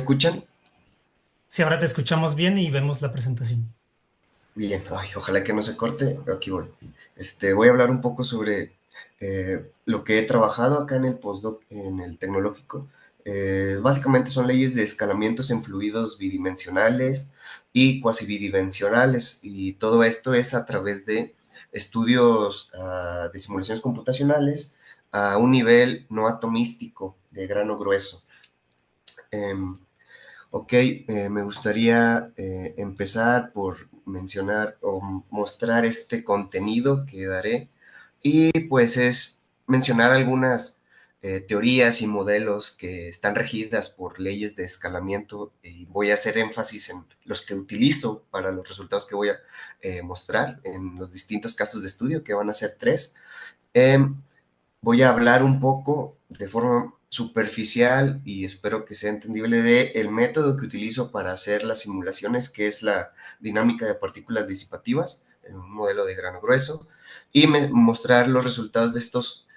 escuchan? Si ahora te escuchamos bien y vemos la presentación. Bien, ay, ojalá que no se corte. Aquí voy. Voy a hablar un poco sobre lo que he trabajado acá en el postdoc, en el tecnológico. Básicamente son leyes de escalamientos en fluidos bidimensionales y cuasi bidimensionales, y todo esto es a través de estudios de simulaciones computacionales a un nivel no atomístico de grano grueso. Em, Ok, me gustaría empezar por mencionar o mostrar este contenido que daré, y pues es mencionar algunas teorías y modelos que están regidas por leyes de escalamiento, y voy a hacer énfasis en los que utilizo para los resultados que voy a mostrar en los distintos casos de estudio, que van a ser tres. Em, Voy a hablar un poco de forma superficial y espero que sea entendible de el método que utilizo para hacer las simulaciones, que es la dinámica de partículas disipativas en un modelo de grano grueso, y mostrar los resultados de estos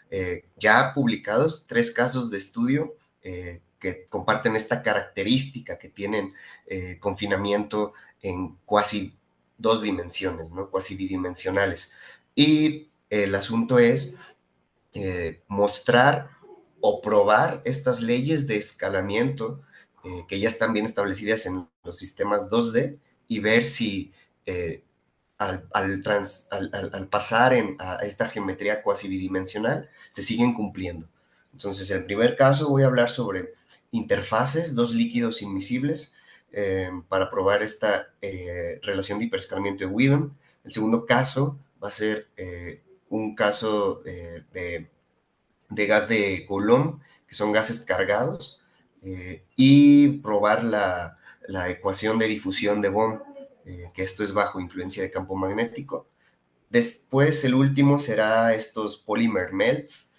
ya publicados, tres casos de estudio que comparten esta característica, que tienen confinamiento en cuasi dos dimensiones, ¿no? Cuasi bidimensionales. Y el asunto es mostrar o probar estas leyes de escalamiento que ya están bien establecidas en los sistemas 2D, y ver si eh, al pasar a esta geometría cuasi bidimensional se siguen cumpliendo. Entonces, en el primer caso voy a hablar sobre interfaces, dos líquidos inmisibles, para probar esta relación de hiperescalamiento de Whedon. El segundo caso va a ser un caso de gas de Coulomb, que son gases cargados, y probar la ecuación de difusión de Bohm, que esto es bajo influencia de campo magnético. Después, el último será estos polymer melts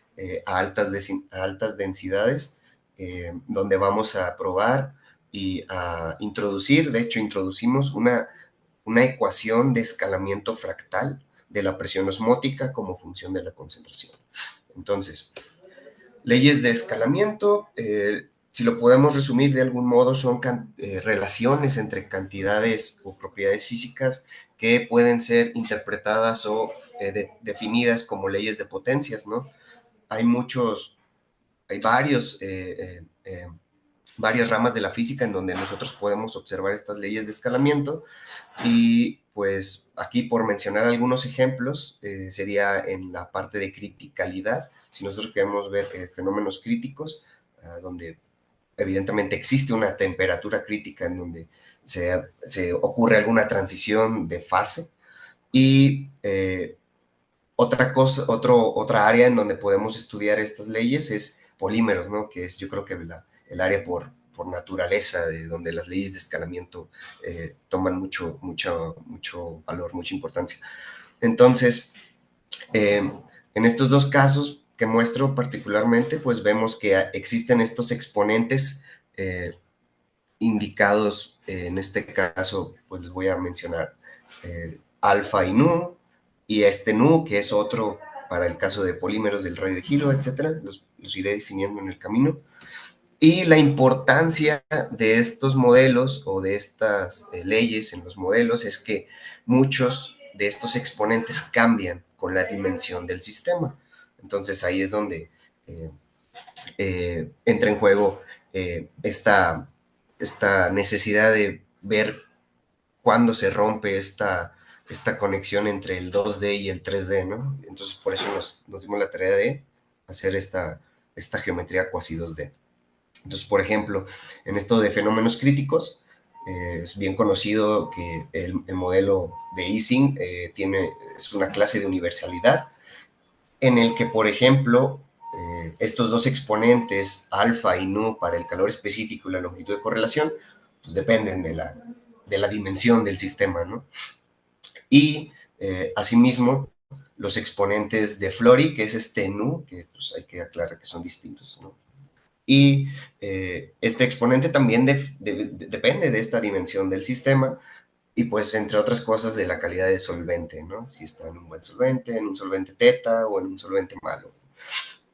a altas densidades, donde vamos a probar y a introducir, de hecho, introducimos una ecuación de escalamiento fractal de la presión osmótica como función de la concentración. Entonces, leyes de escalamiento, si lo podemos resumir de algún modo, son relaciones entre cantidades o propiedades físicas que pueden ser interpretadas o definidas como leyes de potencias, ¿no? Hay muchos, hay varias ramas de la física en donde nosotros podemos observar estas leyes de escalamiento, y pues aquí, por mencionar algunos ejemplos, sería en la parte de criticalidad. Si nosotros queremos ver fenómenos críticos, donde evidentemente existe una temperatura crítica en donde se ocurre alguna transición de fase. Y otra área en donde podemos estudiar estas leyes es polímeros, ¿no? Que es, yo creo que el área por naturaleza, de donde las leyes de escalamiento toman mucho valor, mucha importancia. Entonces, en estos dos casos que muestro particularmente, pues vemos que existen estos exponentes eh, indicados. En este caso, pues les voy a mencionar alfa y nu, y este nu, que es otro para el caso de polímeros del radio de giro, etcétera. Los iré definiendo en el camino. Y la importancia de estos modelos o de estas leyes en los modelos es que muchos de estos exponentes cambian con la dimensión del sistema. Entonces ahí es donde eh, entra en juego esta necesidad de ver cuándo se rompe esta conexión entre el 2D y el 3D, ¿no? Entonces por eso nos dimos la tarea de hacer esta geometría cuasi 2D. Entonces, por ejemplo, en esto de fenómenos críticos, es bien conocido que el modelo de Ising es una clase de universalidad en el que, por ejemplo, estos dos exponentes, alfa y nu, para el calor específico y la longitud de correlación, pues dependen de la dimensión del sistema, ¿no? Y asimismo, los exponentes de Flory, que es este nu, que pues hay que aclarar que son distintos, ¿no? Y este exponente también depende de esta dimensión del sistema, y pues entre otras cosas de la calidad de solvente, ¿no? Si está en un buen solvente, en un solvente teta o en un solvente malo.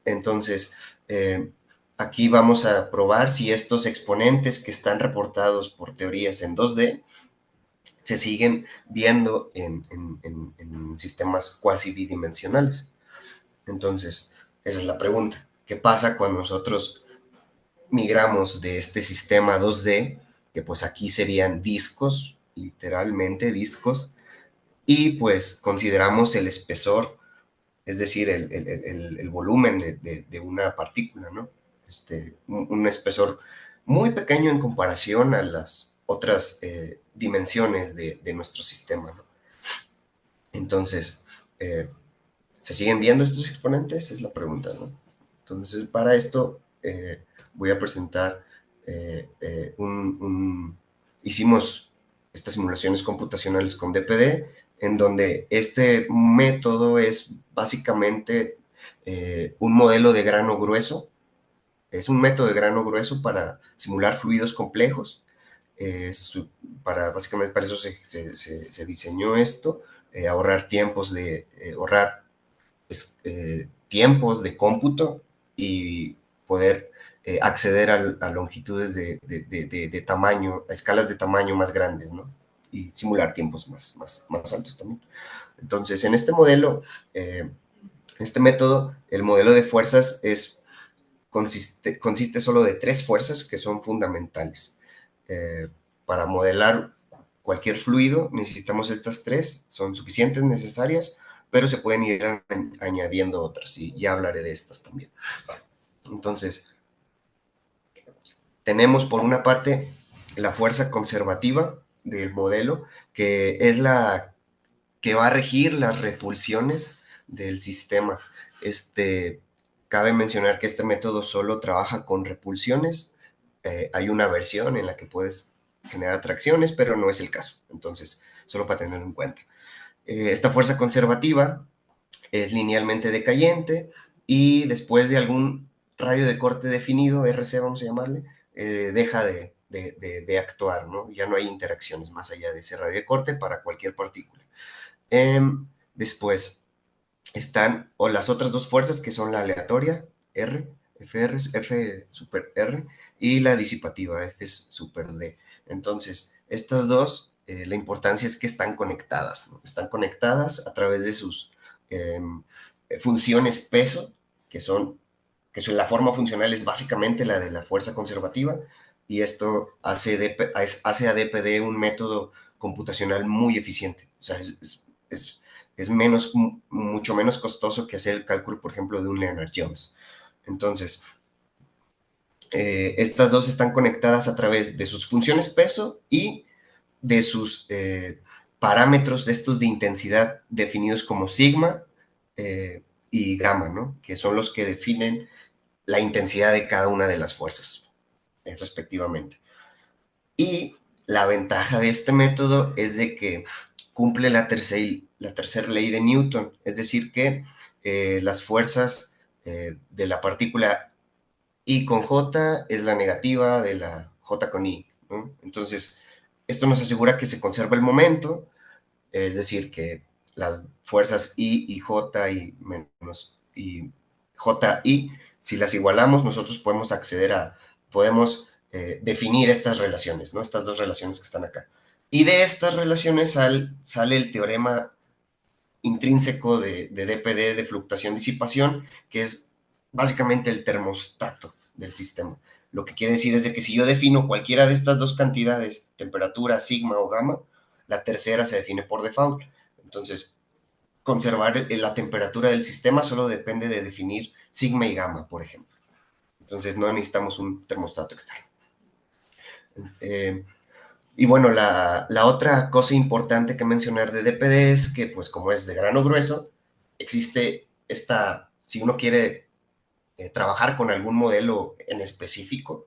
Entonces, eh, aquí vamos a probar si estos exponentes que están reportados por teorías en 2D se siguen viendo en sistemas cuasi bidimensionales. Entonces, esa es la pregunta. ¿Qué pasa cuando nosotros migramos de este sistema 2D, que pues aquí serían discos, literalmente discos, y pues consideramos el espesor, es decir, el volumen de una partícula, ¿no? Un espesor muy pequeño en comparación a las otras dimensiones de nuestro sistema, ¿no? Entonces, eh, ¿se siguen viendo estos exponentes? Es la pregunta, ¿no? Entonces, para esto voy a presentar hicimos estas simulaciones computacionales con DPD, en donde este método es básicamente un modelo de grano grueso. Es un método de grano grueso para simular fluidos complejos. Básicamente para eso se diseñó esto, ahorrar tiempos de cómputo y poder acceder a longitudes de tamaño, a escalas de tamaño más grandes, ¿no? Y simular tiempos más altos también. Entonces, en este modelo, este método, el modelo de fuerzas consiste solo de 3 fuerzas que son fundamentales. Para modelar cualquier fluido necesitamos estas 3, son suficientes, necesarias, pero se pueden ir añadiendo otras y ya hablaré de estas también. Entonces, tenemos por una parte la fuerza conservativa del modelo, que es la que va a regir las repulsiones del sistema. Este, Cabe mencionar que este método solo trabaja con repulsiones. Hay una versión en la que puedes generar atracciones, pero no es el caso. Entonces, solo para tenerlo en cuenta. Esta fuerza conservativa es linealmente decayente y después de algún radio de corte definido, RC vamos a llamarle, deja de actuar, ¿no? Ya no hay interacciones más allá de ese radio de corte para cualquier partícula. Después están o las otras 2 fuerzas que son la aleatoria, R, F super R, y la disipativa, F super D. Entonces, estas dos, la importancia es que están conectadas, ¿no? Están conectadas a través de sus eh, funciones peso, que la forma funcional es básicamente la de la fuerza conservativa, y esto hace a DPD un método computacional muy eficiente. O sea, es mucho menos costoso que hacer el cálculo, por ejemplo, de un Lennard-Jones. Entonces, estas dos están conectadas a través de sus funciones peso y de sus parámetros de estos de intensidad definidos como sigma y gamma, ¿no? Que son los que definen la intensidad de cada una de las fuerzas, respectivamente. Y la ventaja de este método es de que cumple la tercera ley de Newton, es decir, que las fuerzas de la partícula I con J es la negativa de la J con I, ¿no? Entonces, esto nos asegura que se conserva el momento, es decir, que las fuerzas I y J y J I, si las igualamos, nosotros podemos definir estas relaciones, ¿no? Estas 2 relaciones que están acá. Y de estas relaciones sale el teorema intrínseco de DPD, de fluctuación-disipación, que es básicamente el termostato del sistema. Lo que quiere decir es de que si yo defino cualquiera de estas 2 cantidades, temperatura, sigma o gamma, la tercera se define por default. Entonces, conservar la temperatura del sistema solo depende de definir sigma y gamma, por ejemplo. Entonces, no necesitamos un termostato externo. Y bueno, la otra cosa importante que mencionar de DPD es que, pues como es de grano grueso, existe si uno quiere trabajar con algún modelo en específico,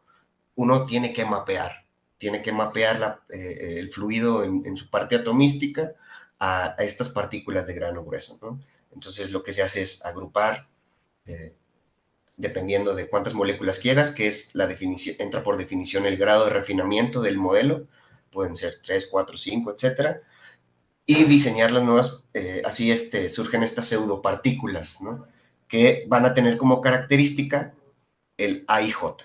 uno tiene que mapear el fluido en su parte atomística a estas partículas de grano grueso, ¿no? Entonces lo que se hace es agrupar, eh, dependiendo de cuántas moléculas quieras, que es la definición, entra por definición el grado de refinamiento del modelo, pueden ser 3, 4, 5, etcétera, y diseñar las nuevas, así surgen estas pseudopartículas, ¿no? Que van a tener como característica el AIJ,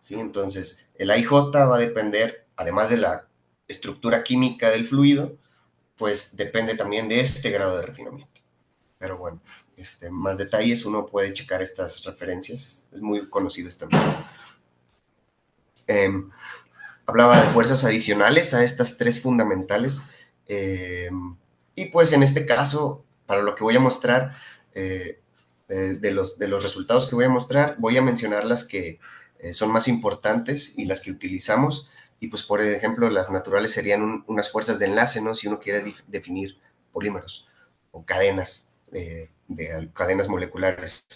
¿sí? Entonces, el AIJ va a depender, además de la estructura química del fluido, pues depende también de este grado de refinamiento. Pero bueno, más detalles, uno puede checar estas referencias, es muy conocido este método. Eh, Hablaba de fuerzas adicionales a estas tres fundamentales. eh, y pues en este caso, para lo que voy a mostrar, de los resultados que voy a mostrar, voy a mencionar las que son más importantes y las que utilizamos. Y pues, por ejemplo, las naturales serían unas fuerzas de enlace, ¿no? Si uno quiere definir polímeros o cadenas, cadenas moleculares.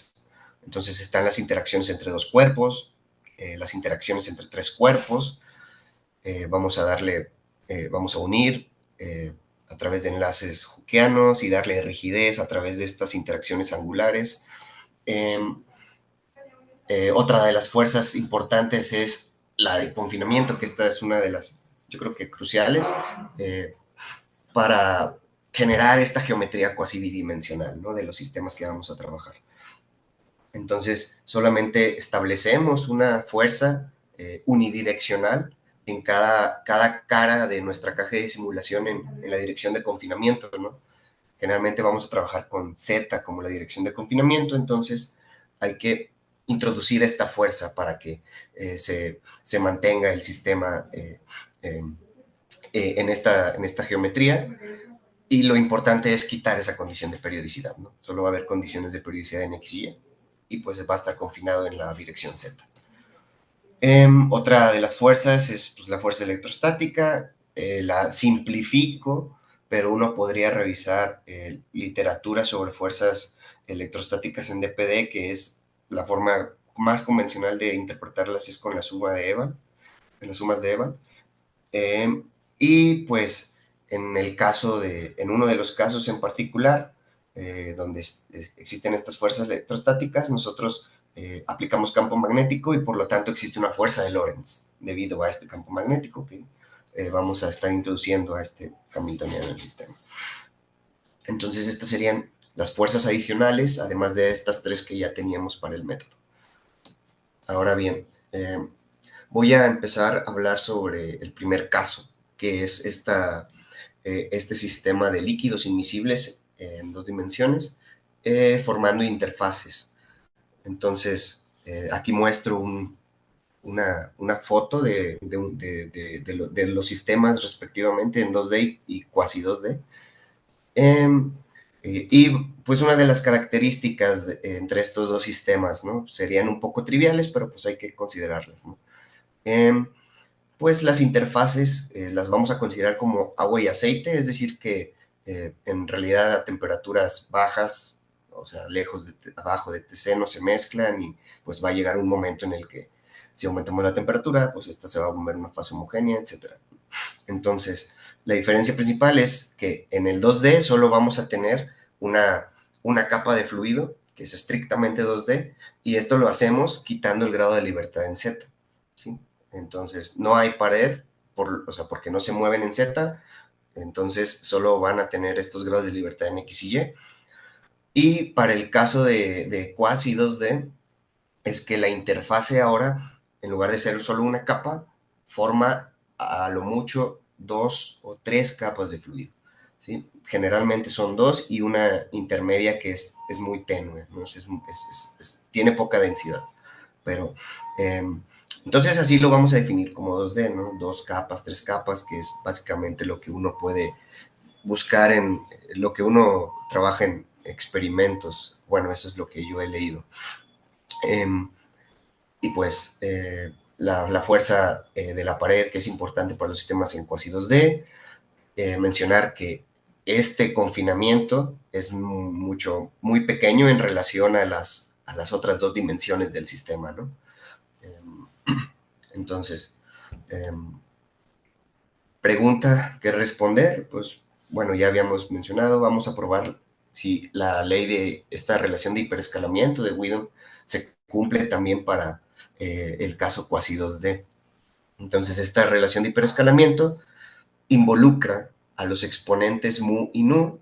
Entonces están las interacciones entre dos cuerpos, las interacciones entre tres cuerpos, vamos a unir a través de enlaces hookeanos y darle rigidez a través de estas interacciones angulares. Eh, Otra de las fuerzas importantes es la de confinamiento, que esta es una de las, yo creo que cruciales, eh, para generar esta geometría cuasi bidimensional, ¿no? De los sistemas que vamos a trabajar. Entonces, solamente establecemos una fuerza unidireccional en cada cara de nuestra caja de simulación en la dirección de confinamiento, ¿no? Generalmente vamos a trabajar con Z como la dirección de confinamiento, entonces hay que introducir esta fuerza para que se mantenga el sistema eh, en esta geometría. Y lo importante es quitar esa condición de periodicidad, ¿no? Solo va a haber condiciones de periodicidad en X y pues va a estar confinado en la dirección Z. Otra de las fuerzas es pues, la fuerza electrostática. La simplifico, pero uno podría revisar literatura sobre fuerzas electrostáticas en DPD, que es la forma más convencional de interpretarlas es con la suma de Evan, en las sumas de Evan. Eh, y pues en uno de los casos en particular, donde existen estas fuerzas electrostáticas, nosotros aplicamos campo magnético y por lo tanto existe una fuerza de Lorentz debido a este campo magnético que vamos a estar introduciendo a este Hamiltoniano en el sistema. Entonces estas serían las fuerzas adicionales, además de estas tres que ya teníamos para el método. Ahora bien, voy a empezar a hablar sobre el primer caso, que es este sistema de líquidos invisibles en dos dimensiones, formando interfaces. Entonces, aquí muestro una foto de los sistemas respectivamente en 2D y cuasi 2D. Y pues una de las características entre estos dos sistemas, ¿no? Serían un poco triviales, pero pues hay que considerarlas, ¿no? Eh, pues las interfaces las vamos a considerar como agua y aceite, es decir, que en realidad a temperaturas bajas, o sea, abajo de TC no se mezclan y pues va a llegar un momento en el que si aumentamos la temperatura, pues esta se va a volver una fase homogénea, etc. Entonces, la diferencia principal es que en el 2D solo vamos a tener una capa de fluido, que es estrictamente 2D, y esto lo hacemos quitando el grado de libertad en Z, ¿sí? Entonces, no hay pared, o sea, porque no se mueven en Z, entonces solo van a tener estos grados de libertad en X y Y. Y para el caso de cuasi 2D, es que la interfase ahora, en lugar de ser solo una capa, forma a lo mucho dos o tres capas de fluido, ¿sí? Generalmente son dos y una intermedia que es muy tenue, ¿no? Tiene poca densidad, pero eh, entonces así lo vamos a definir como 2D, ¿no? Dos capas, tres capas, que es básicamente lo que uno puede buscar en lo que uno trabaja en experimentos. Bueno, eso es lo que yo he leído. Eh, y pues la fuerza de la pared, que es importante para los sistemas en cuasi 2D. Mencionar que este confinamiento es muy pequeño en relación a las otras dos dimensiones del sistema, ¿no? Entonces, eh, pregunta que responder, pues bueno, ya habíamos mencionado, vamos a probar si la ley de esta relación de hiperescalamiento de Whedon se cumple también para el caso cuasi 2D. Entonces, esta relación de hiperescalamiento involucra a los exponentes mu y nu,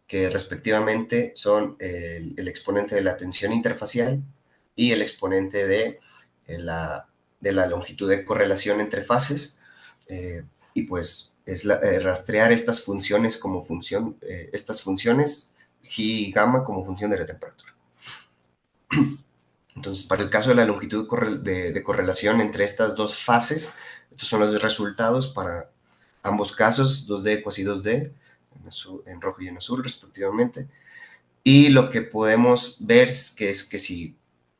que respectivamente son el exponente de la tensión interfacial y el exponente de de la longitud de correlación entre fases, y pues es rastrear estas funciones como función, estas funciones G y gamma como función de la temperatura. Entonces, para el caso de la longitud de correlación entre estas dos fases, estos son los resultados para ambos casos, 2D, cuasi 2D, en rojo y en azul respectivamente. Y lo que podemos ver es que si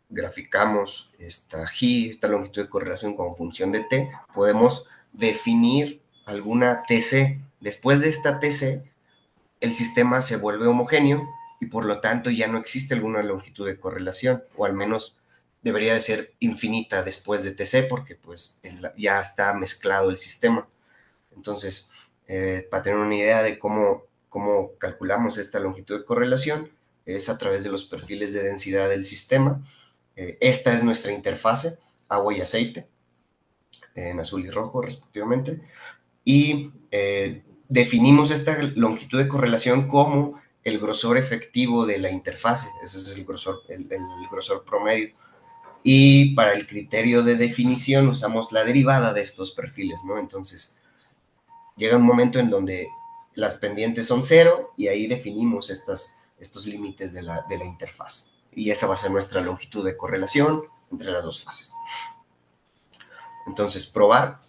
graficamos esta G, esta longitud de correlación como función de T, podemos definir alguna TC. Después de esta TC, el sistema se vuelve homogéneo y por lo tanto ya no existe alguna longitud de correlación, o al menos debería de ser infinita después de TC porque pues ya está mezclado el sistema. Entonces, para tener una idea de cómo calculamos esta longitud de correlación, es a través de los perfiles de densidad del sistema. Esta es nuestra interfase, agua y aceite, en azul y rojo respectivamente, y definimos esta longitud de correlación como el grosor efectivo de la interfase, ese es el grosor promedio. Y para el criterio de definición usamos la derivada de estos perfiles, ¿no? Entonces, llega un momento en donde las pendientes son cero y ahí definimos estos límites de la interfaz. Y esa va a ser nuestra longitud de correlación entre las dos fases. Entonces, probar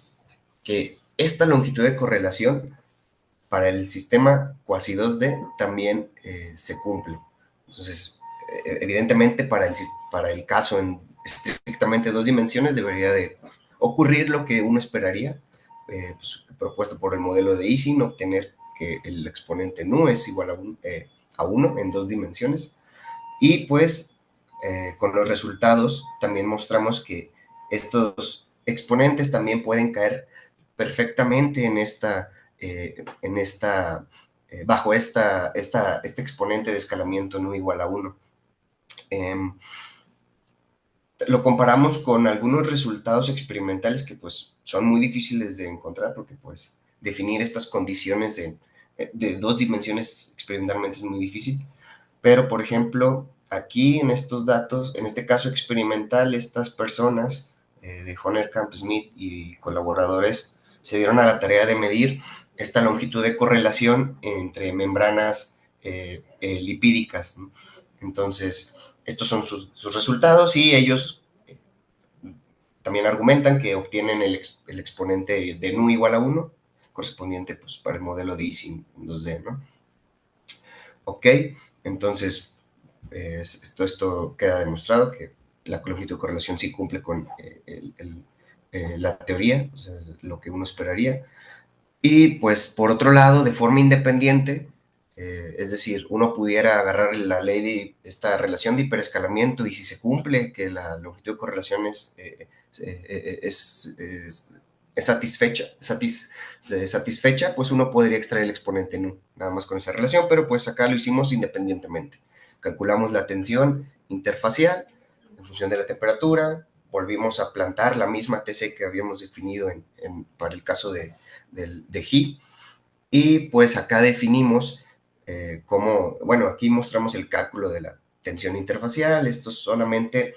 que esta longitud de correlación para el sistema cuasi 2D también se cumple. Entonces, evidentemente para el caso en estrictamente dos dimensiones debería de ocurrir lo que uno esperaría, pues, propuesto por el modelo de Ising, obtener que el exponente nu es igual a 1 en dos dimensiones. Y pues con los resultados también mostramos que estos exponentes también pueden caer perfectamente bajo este exponente de escalamiento nu igual a 1. Lo comparamos con algunos resultados experimentales que pues son muy difíciles de encontrar porque pues definir estas condiciones de dos dimensiones experimentalmente es muy difícil. Pero, por ejemplo, aquí en estos datos, en este caso experimental, estas personas de Honerkamp, Smith y colaboradores se dieron a la tarea de medir esta longitud de correlación entre membranas lipídicas, ¿no? Entonces, estos son sus resultados y ellos también argumentan que obtienen el exponente de nu igual a 1, correspondiente pues, para el modelo de Ising 2D, ¿no? Ok, entonces esto queda demostrado que la longitud de correlación sí cumple con la teoría, o sea, lo que uno esperaría. Y pues por otro lado, de forma independiente, es decir, uno pudiera agarrar la ley de esta relación de hiperescalamiento y si se cumple que la longitud de correlación es satisfecha, pues uno podría extraer el exponente nu, nada más con esa relación, pero pues acá lo hicimos independientemente. Calculamos la tensión interfacial en función de la temperatura, volvimos a plantar la misma TC que habíamos definido para el caso de G, y pues acá definimos bueno, aquí mostramos el cálculo de la tensión interfacial, esto solamente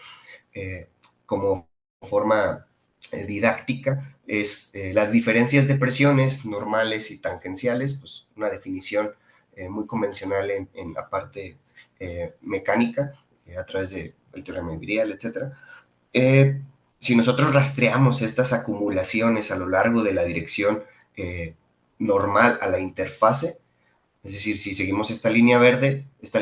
como forma didáctica, es las diferencias de presiones normales y tangenciales, pues una definición muy convencional en la parte mecánica, a través del teorema de Briel, etc. Si nosotros rastreamos estas acumulaciones a lo largo de la dirección normal a la interfase, es decir, si seguimos esta línea verde es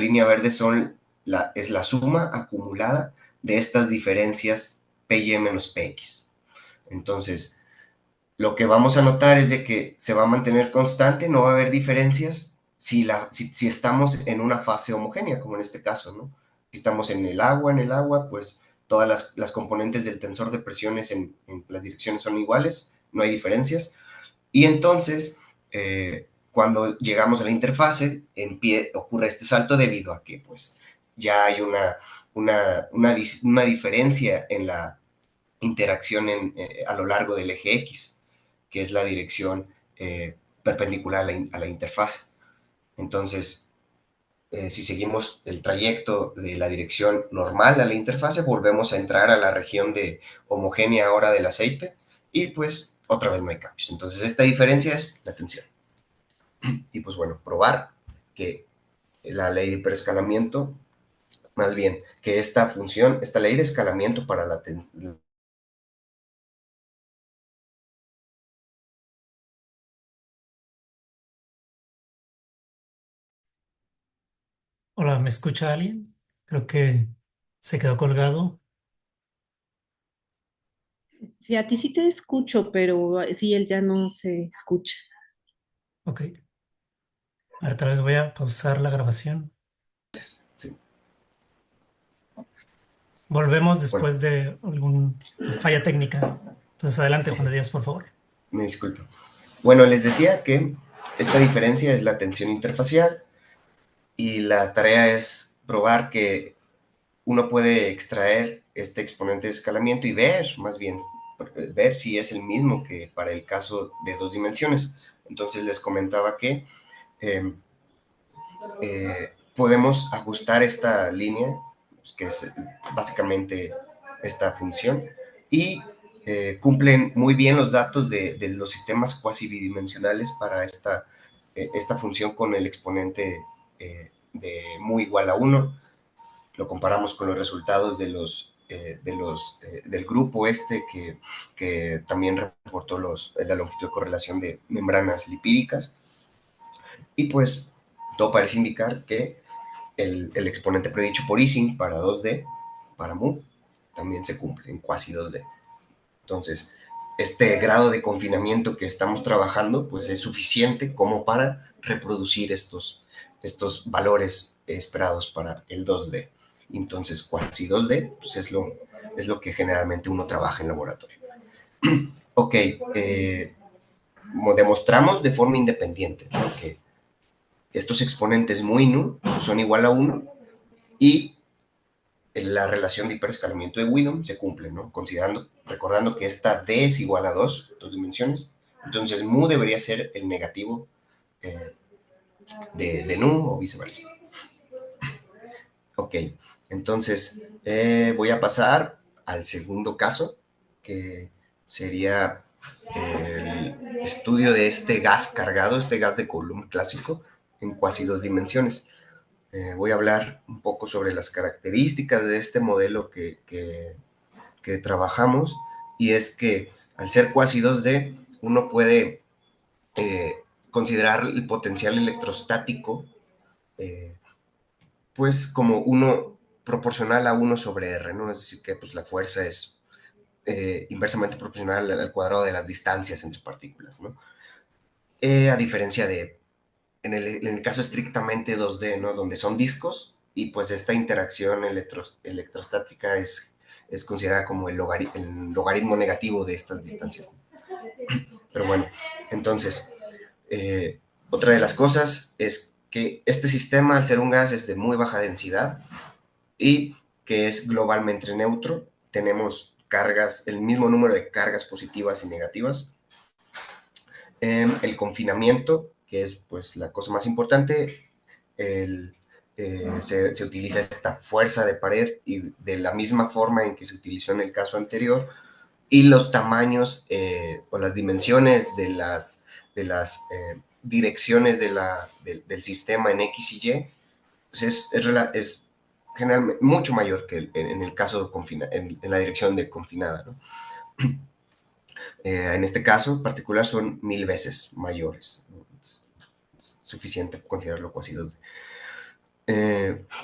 la suma acumulada de estas diferencias PY menos PX. Entonces, lo que vamos a notar es de que se va a mantener constante, no va a haber diferencias si estamos en una fase homogénea, como en este caso, ¿no? Si estamos en el agua, pues todas las componentes del tensor de presiones en las direcciones son iguales, no hay diferencias. Y entonces, cuando llegamos a la interfase, ocurre este salto debido a que pues ya hay una diferencia en la interacción a lo largo del eje X, que es la dirección perpendicular a la interfase. Entonces, Si seguimos el trayecto de la dirección normal a la interfase, volvemos a entrar a la región de homogénea ahora del aceite y pues otra vez no hay cambios. Entonces esta diferencia es la tensión. Y pues bueno, probar que la ley de hiperescalamiento, más bien que esta función, esta ley de escalamiento para la tensión. Hola, ¿me escucha alguien? Creo que se quedó colgado. Sí, a ti sí te escucho, pero sí, él ya no se escucha. Ok. A ver, tal vez voy a pausar la grabación. Sí, Volvemos bueno, después de alguna falla técnica. Entonces, adelante, Juan de Dios, por favor. me disculpo. Bueno, les decía que esta diferencia es la tensión interfacial y la tarea es probar que uno puede extraer este exponente de escalamiento y ver, más bien, ver si es el mismo que para el caso de dos dimensiones. Entonces les comentaba que eh, podemos ajustar esta línea, que es básicamente esta función, y cumplen muy bien los datos de los sistemas cuasi bidimensionales para esta función con el exponente de mu igual a uno. Lo comparamos con los resultados del grupo que también reportó la longitud de correlación de membranas lipídicas. Y pues todo parece indicar que el exponente predicho por Ising para 2D, para mu, también se cumple en cuasi 2D. Entonces, este grado de confinamiento que estamos trabajando, pues es suficiente como para reproducir estos valores esperados para el 2D. Entonces, cuasi 2D, pues es lo que generalmente uno trabaja en laboratorio. Ok, demostramos de forma independiente, ¿no?, que estos exponentes muy nu son igual a uno y la relación de hiperescalamiento de Widom se cumple, ¿no? Recordando que esta D es igual a 2 dimensiones, entonces mu debería ser el negativo eh, de nu o viceversa. Ok, entonces voy a pasar al segundo caso, que sería el estudio de este gas cargado, este gas de Coulomb clásico, en cuasi dos dimensiones. Voy a hablar un poco sobre las características de este modelo que trabajamos, y es que al ser cuasi 2D, uno puede considerar el potencial electrostático eh, pues como uno proporcional a 1 sobre R, ¿no? Es decir, que pues la fuerza es inversamente proporcional al cuadrado de las distancias entre partículas, ¿no? A diferencia de, en el caso estrictamente 2D, ¿no?, donde son discos, y pues esta interacción electrostática es considerada como el logaritmo negativo de estas distancias. Pero bueno, entonces, otra de las cosas es que este sistema, al ser un gas, es de muy baja densidad y que es globalmente neutro. Tenemos cargas, el mismo número de cargas positivas y negativas. El confinamiento, que es pues la cosa más importante, se utiliza esta fuerza de pared y de la misma forma en que se utilizó en el caso anterior, y los tamaños o las dimensiones de las direcciones del sistema en X y Y pues es generalmente mucho mayor que en el caso en la dirección de confinada, ¿no? En este caso en particular son 1000 veces mayores, ¿no? Es suficiente considerarlo cuasi dos.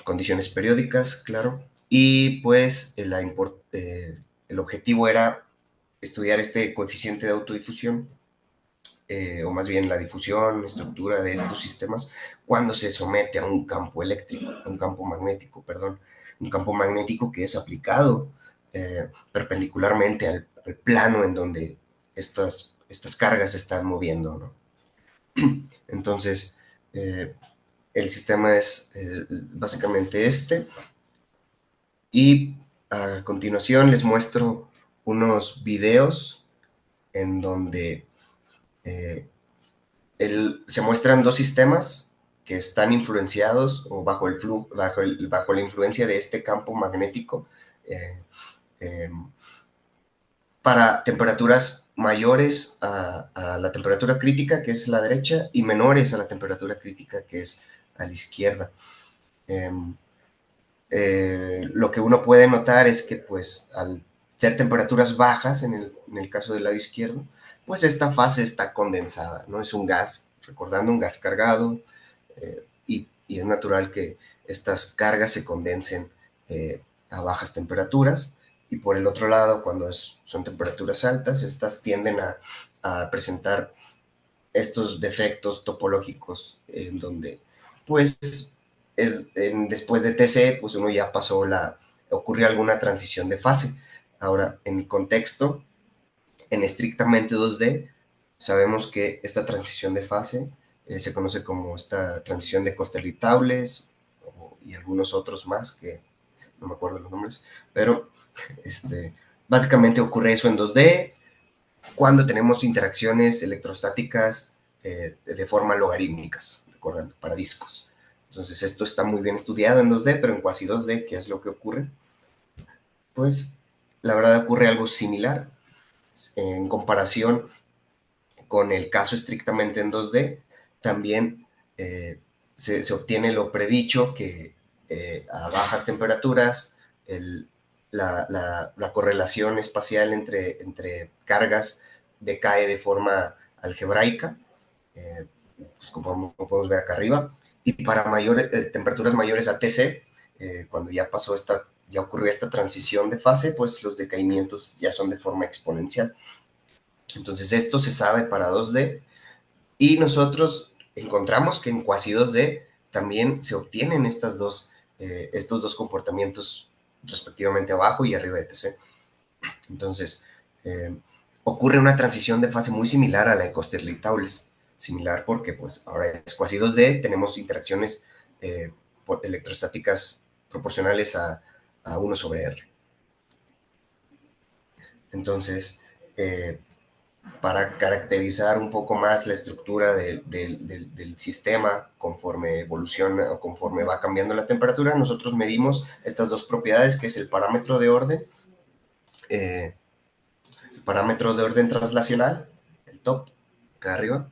Condiciones periódicas, claro. Y pues el objetivo era estudiar este coeficiente de autodifusión, o más bien la difusión, estructura de estos sistemas, cuando se somete a un campo eléctrico, a un campo magnético, perdón, un campo magnético que es aplicado perpendicularmente al plano en donde estas cargas se están moviendo, ¿no? Entonces, eh, el sistema es básicamente este, y a continuación les muestro unos videos en donde se muestran dos sistemas que están influenciados o bajo bajo la influencia de este campo magnético eh, eh, para temperaturas mayores a la temperatura crítica, que es la derecha, y menores a la temperatura crítica, que es a la izquierda. Eh, lo que uno puede notar es que, pues, al ser temperaturas bajas, en el caso del lado izquierdo, pues esta fase está condensada, ¿no? Es un gas, recordando un gas cargado, y es natural que estas cargas se condensen a bajas temperaturas. Y por el otro lado, cuando son temperaturas altas, estas tienden a presentar estos defectos topológicos en donde, pues, después de TC, pues uno ya ocurrió alguna transición de fase. Ahora, en el contexto, en estrictamente 2D, sabemos que esta transición de fase se conoce como esta transición de Costerly-Taules y algunos otros más que no me acuerdo los nombres, pero básicamente ocurre eso en 2D, cuando tenemos interacciones electrostáticas de forma logarítmicas, recordando, para discos. Entonces esto está muy bien estudiado en 2D, pero en cuasi 2D, ¿qué es lo que ocurre? Pues la verdad ocurre algo similar en comparación con el caso estrictamente en 2D. También se obtiene lo predicho, que a bajas temperaturas la correlación espacial entre cargas decae de forma algebraica, eh, pues como podemos ver acá arriba, y para temperaturas mayores a TC, cuando ya ocurrió esta transición de fase, pues los decaimientos ya son de forma exponencial. Entonces esto se sabe para 2D, y nosotros encontramos que en cuasi 2D también se obtienen estos dos comportamientos respectivamente abajo y arriba de TC. Entonces, eh, ocurre una transición de fase muy similar a la de Costerly-Taules. Similar porque, pues, ahora es cuasi 2D, tenemos interacciones eh, electrostáticas proporcionales a 1 sobre R. Entonces, para caracterizar un poco más la estructura del sistema conforme evoluciona o conforme va cambiando la temperatura, nosotros medimos estas dos propiedades, que es el parámetro de orden, eh, translacional, el top, acá arriba,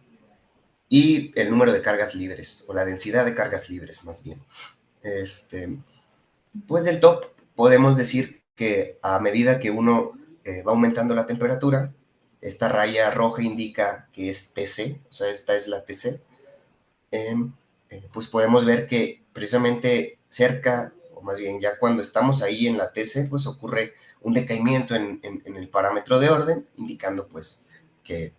y el número de cargas libres, o la densidad de cargas libres, más bien. Pues del top podemos decir que a medida que uno va aumentando la temperatura, esta raya roja indica que es TC, o sea, esta es la TC, pues podemos ver que precisamente cerca, o más bien ya cuando estamos ahí en la TC, pues ocurre un decaimiento en el parámetro de orden, indicando pues que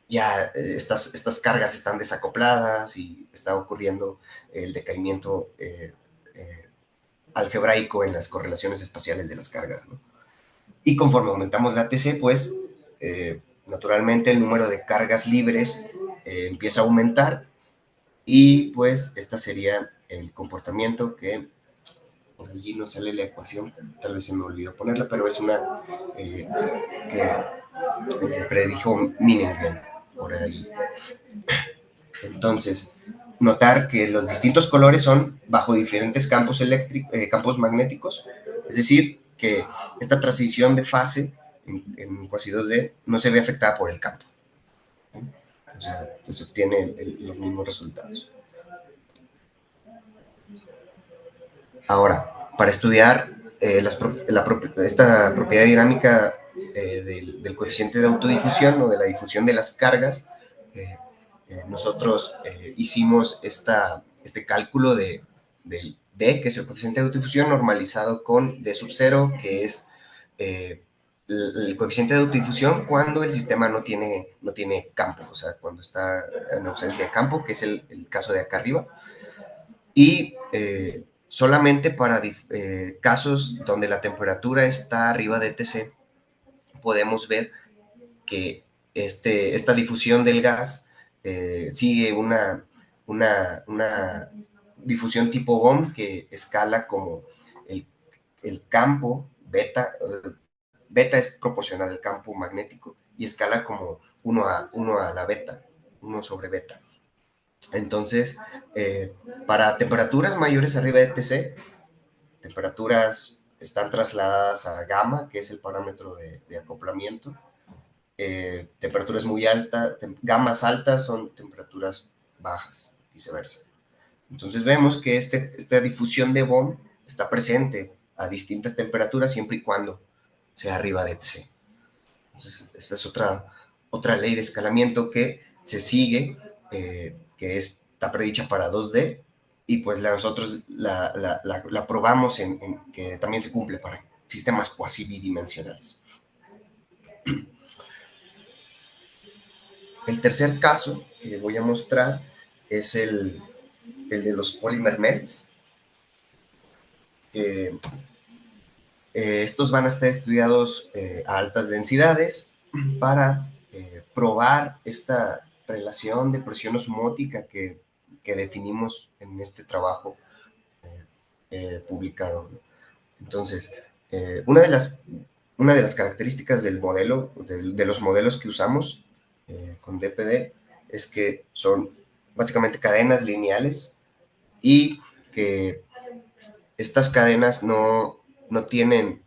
ya estas cargas están desacopladas y está ocurriendo el decaimiento algebraico en las correlaciones espaciales de las cargas, ¿no? Y conforme aumentamos la TC, pues naturalmente el número de cargas libres empieza a aumentar, y pues esta sería el comportamiento que por allí no sale la ecuación, tal vez se me olvidó ponerla, pero es una que predijo Minningen por ahí. Entonces, notar que los distintos colores son bajo diferentes campos magnéticos, es decir, que esta transición de fase en cuasi 2D no se ve afectada por el campo. O sea, se obtiene los mismos resultados. Ahora, para estudiar esta propiedad dinámica del coeficiente de autodifusión o de la difusión de las cargas, nosotros hicimos este cálculo del D, que es el coeficiente de autodifusión, normalizado con D sub 0, que es el coeficiente de autodifusión cuando el sistema no tiene campo, o sea, cuando está en ausencia de campo, que es el caso de acá arriba. Y solamente para casos donde la temperatura está arriba de TC, podemos ver que esta difusión del gas sigue una difusión tipo Bohm, que escala como el, el campo beta. Beta es proporcional al campo magnético y escala como 1 a la beta, 1 sobre beta. Entonces, para temperaturas mayores arriba de TC, temperaturas están trasladadas a gamma, que es el parámetro de acoplamiento. Temperaturas muy altas, gamas altas son temperaturas bajas, viceversa. Entonces vemos que esta difusión de Bohm está presente a distintas temperaturas siempre y cuando sea arriba de TC. Entonces, esta es otra ley de escalamiento que se sigue, que está predicha para 2D, y pues nosotros la probamos en que también se cumple para sistemas cuasi bidimensionales. El tercer caso que voy a mostrar es el de los polymer melts. Estos van a estar estudiados a altas densidades para probar esta relación de presión osmótica que definimos en este trabajo publicado. Entonces, una de las características del modelo, de los modelos que usamos con DPD, es que son básicamente cadenas lineales y que estas cadenas no tienen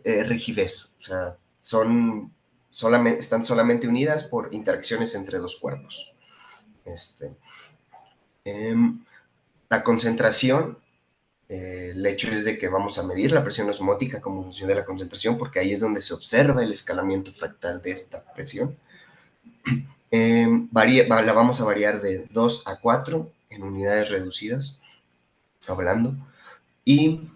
rigidez, o sea, están solamente unidas por interacciones entre dos cuerpos. La concentración, el hecho es de que vamos a medir la presión osmótica como función de la concentración, porque ahí es donde se observa el escalamiento fractal de esta presión. La vamos a variar de 2 a 4 en unidades reducidas, hablando, y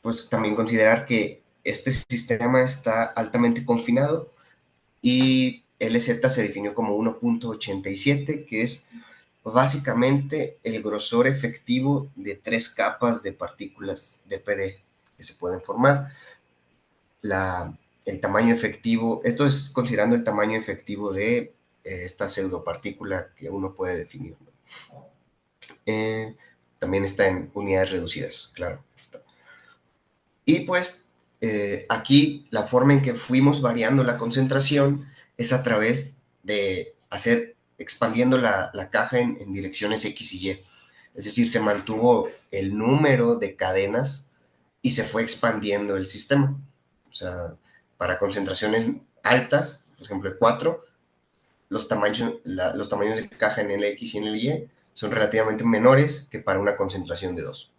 pues también considerar que este sistema está altamente confinado y LZ se definió como 1.87, que es básicamente el grosor efectivo de 3 capas de partículas de PD que se pueden formar. El tamaño efectivo, esto es considerando el tamaño efectivo de esta pseudopartícula que uno puede definir, ¿no? También está en unidades reducidas, claro. Y pues aquí la forma en que fuimos variando la concentración es a través de expandiendo la caja en direcciones X y Y. Es decir, se mantuvo el número de cadenas y se fue expandiendo el sistema. O sea, para concentraciones altas, por ejemplo, de 4, los tamaños de caja en el X y en el Y son relativamente menores que para una concentración de 2.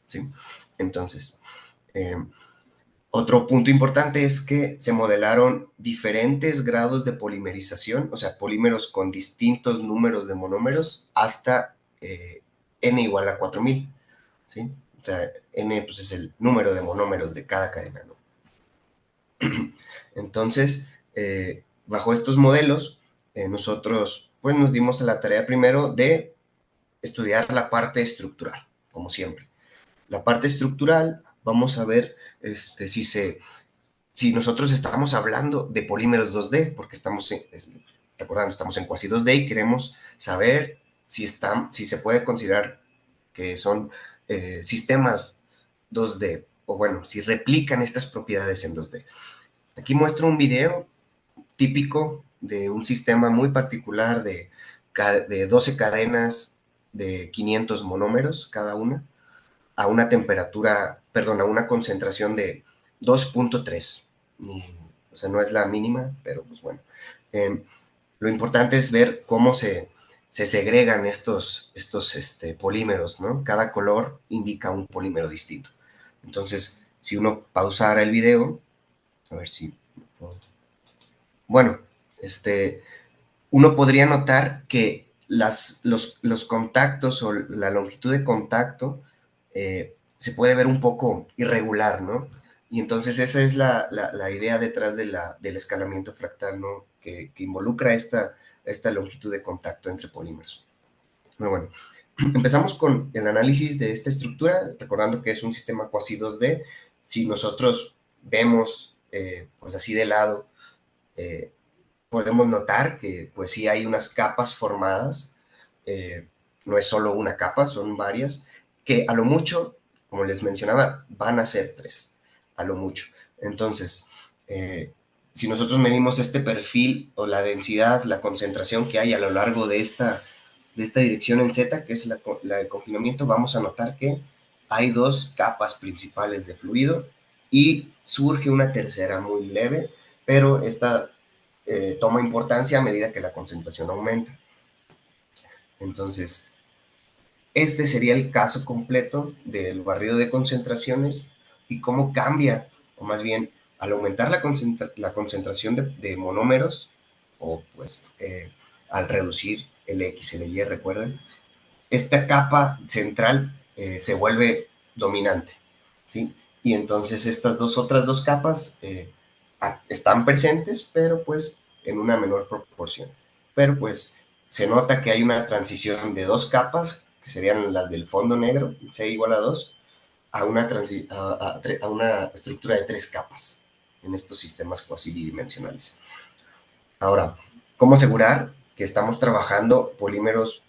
¿Sí? Entonces, eh, otro punto importante es que se modelaron diferentes grados de polimerización, o sea, polímeros con distintos números de monómeros hasta n igual a 4000, ¿sí? O sea, n pues, es el número de monómeros de cada cadena, ¿no? Entonces, bajo estos modelos, nosotros pues nos dimos a la tarea primero de estudiar la parte estructural, como siempre. La parte estructural, vamos a ver si nosotros estamos hablando de polímeros 2D, porque recordando, estamos en cuasi 2D y queremos saber si se puede considerar que son sistemas 2D, o bueno, si replican estas propiedades en 2D. Aquí muestro un video típico de un sistema muy particular de 12 cadenas de 500 monómeros cada una, a una temperatura, perdón, a una concentración de 2.3. O sea, no es la mínima, pero pues bueno. Lo importante es ver cómo se segregan estos polímeros, ¿no? Cada color indica un polímero distinto. Entonces, si uno pausara el video, a ver si... Bueno, uno podría notar que los contactos o la longitud de contacto se puede ver un poco irregular, ¿no? Y entonces esa es la idea detrás del escalamiento fractal, ¿no? Que involucra esta longitud de contacto entre polímeros. Pero bueno, empezamos con el análisis de esta estructura, recordando que es un sistema cuasi 2D. Si nosotros vemos, pues así de lado, podemos notar que pues sí hay unas capas formadas, no es solo una capa, son varias, que a lo mucho, como les mencionaba, van a ser 3, a lo mucho. Entonces, si nosotros medimos este perfil o la densidad, la concentración que hay a lo largo de esta dirección en Z, que es la de confinamiento, vamos a notar que hay dos capas principales de fluido y surge una tercera muy leve, pero esta toma importancia a medida que la concentración aumenta. Entonces, este sería el caso completo del barrido de concentraciones y cómo cambia, o más bien, al aumentar la concentración de monómeros, o pues al reducir el X, el Y, recuerden, esta capa central se vuelve dominante, ¿sí? Y entonces estas otras dos capas están presentes, pero pues en una menor proporción. Pero pues se nota que hay una transición de dos capas, que serían las del fondo negro, C igual a 2, a una estructura de tres capas en estos sistemas cuasi bidimensionales. Ahora, ¿cómo asegurar que estamos trabajando polímeros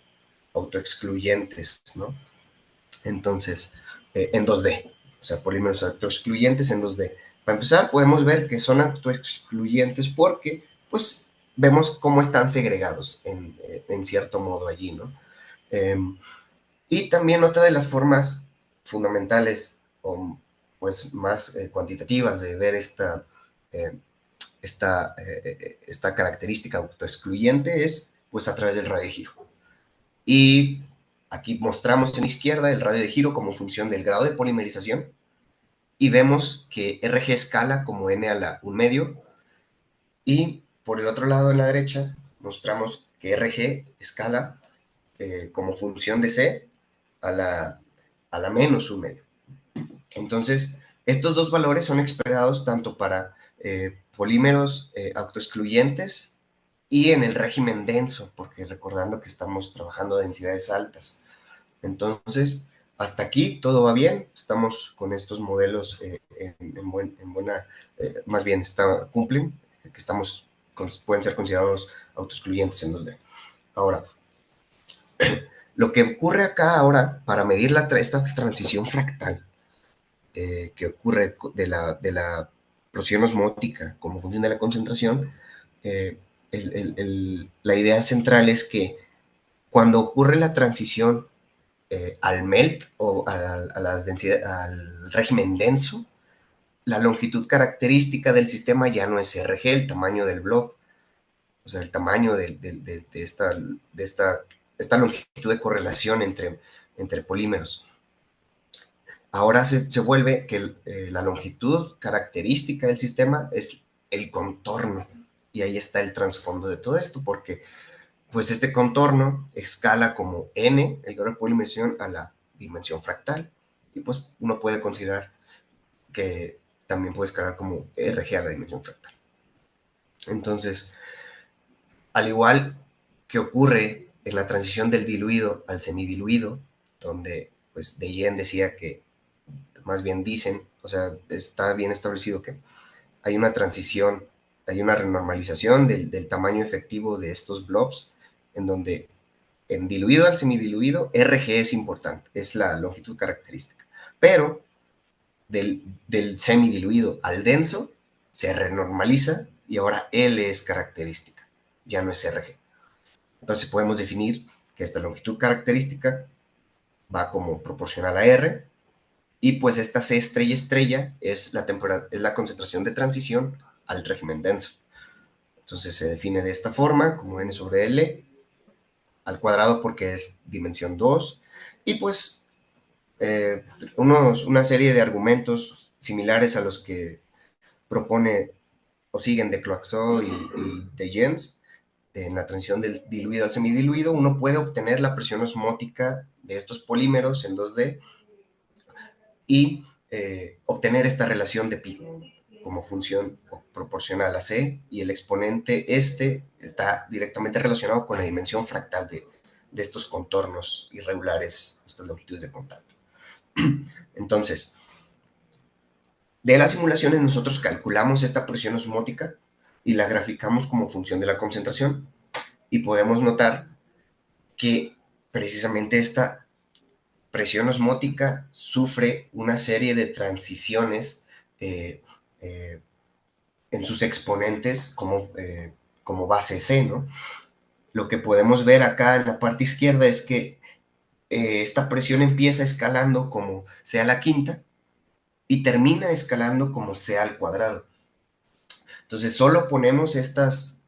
autoexcluyentes, ¿no? Entonces, en 2D, o sea, polímeros autoexcluyentes en 2D. Para empezar, podemos ver que son autoexcluyentes porque, pues, vemos cómo están segregados en cierto modo allí, ¿no? Eh, y también otra de las formas fundamentales o pues más cuantitativas de ver eh, esta característica autoexcluyente es pues a través del radio de giro. Y aquí mostramos en la izquierda el radio de giro como función del grado de polimerización y vemos que RG escala como n a la 1 medio y por el otro lado en la derecha mostramos que RG escala como función de C a la menos 1 medio. Entonces, estos dos valores son expresados tanto para polímeros autoexcluyentes y en el régimen denso, porque recordando que estamos trabajando a densidades altas. Entonces, hasta aquí todo va bien, estamos con estos modelos en buena, más bien cumplen, que pueden ser considerados autoexcluyentes en 2D. Ahora, lo que ocurre acá ahora para medir esta transición fractal que ocurre de la presión osmótica como función de la concentración, eh, la idea central es que cuando ocurre la transición al MELT o a las al régimen denso, la longitud característica del sistema ya no es RG, el tamaño del blob, o sea, el tamaño esta longitud de correlación entre polímeros. Ahora se vuelve que la longitud característica del sistema es el contorno. Y ahí está el trasfondo de todo esto, porque pues este contorno escala como n, el grado de polimerización, a la dimensión fractal. Y pues uno puede considerar que también puede escalar como RG a la dimensión fractal. Entonces, al igual que ocurre en la transición del diluido al semidiluido, donde pues Deyen decía que, más bien dicen, o sea, está bien establecido que hay una transición, hay una renormalización del tamaño efectivo de estos blobs, en donde en diluido al semidiluido, RG es importante, es la longitud característica. Pero del semidiluido al denso se renormaliza y ahora L es característica, ya no es RG. Entonces podemos definir que esta longitud característica va como proporcional a R y pues esta C estrella estrella es la concentración de transición al régimen denso. Entonces se define de esta forma como n sobre L al cuadrado porque es dimensión 2 y pues una serie de argumentos similares a los que propone o siguen de Cloixot y de Jens en la transición del diluido al semidiluido, uno puede obtener la presión osmótica de estos polímeros en 2D y obtener esta relación de pi como función proporcional a C y el exponente está directamente relacionado con la dimensión fractal de estos contornos irregulares, estas longitudes de contacto. Entonces, de las simulaciones nosotros calculamos esta presión osmótica y la graficamos como función de la concentración y podemos notar que precisamente esta presión osmótica sufre una serie de transiciones eh, en sus exponentes como base C, ¿no? Lo que podemos ver acá en la parte izquierda es que esta presión empieza escalando como C a la quinta y termina escalando como C al cuadrado. Entonces solo ponemos estas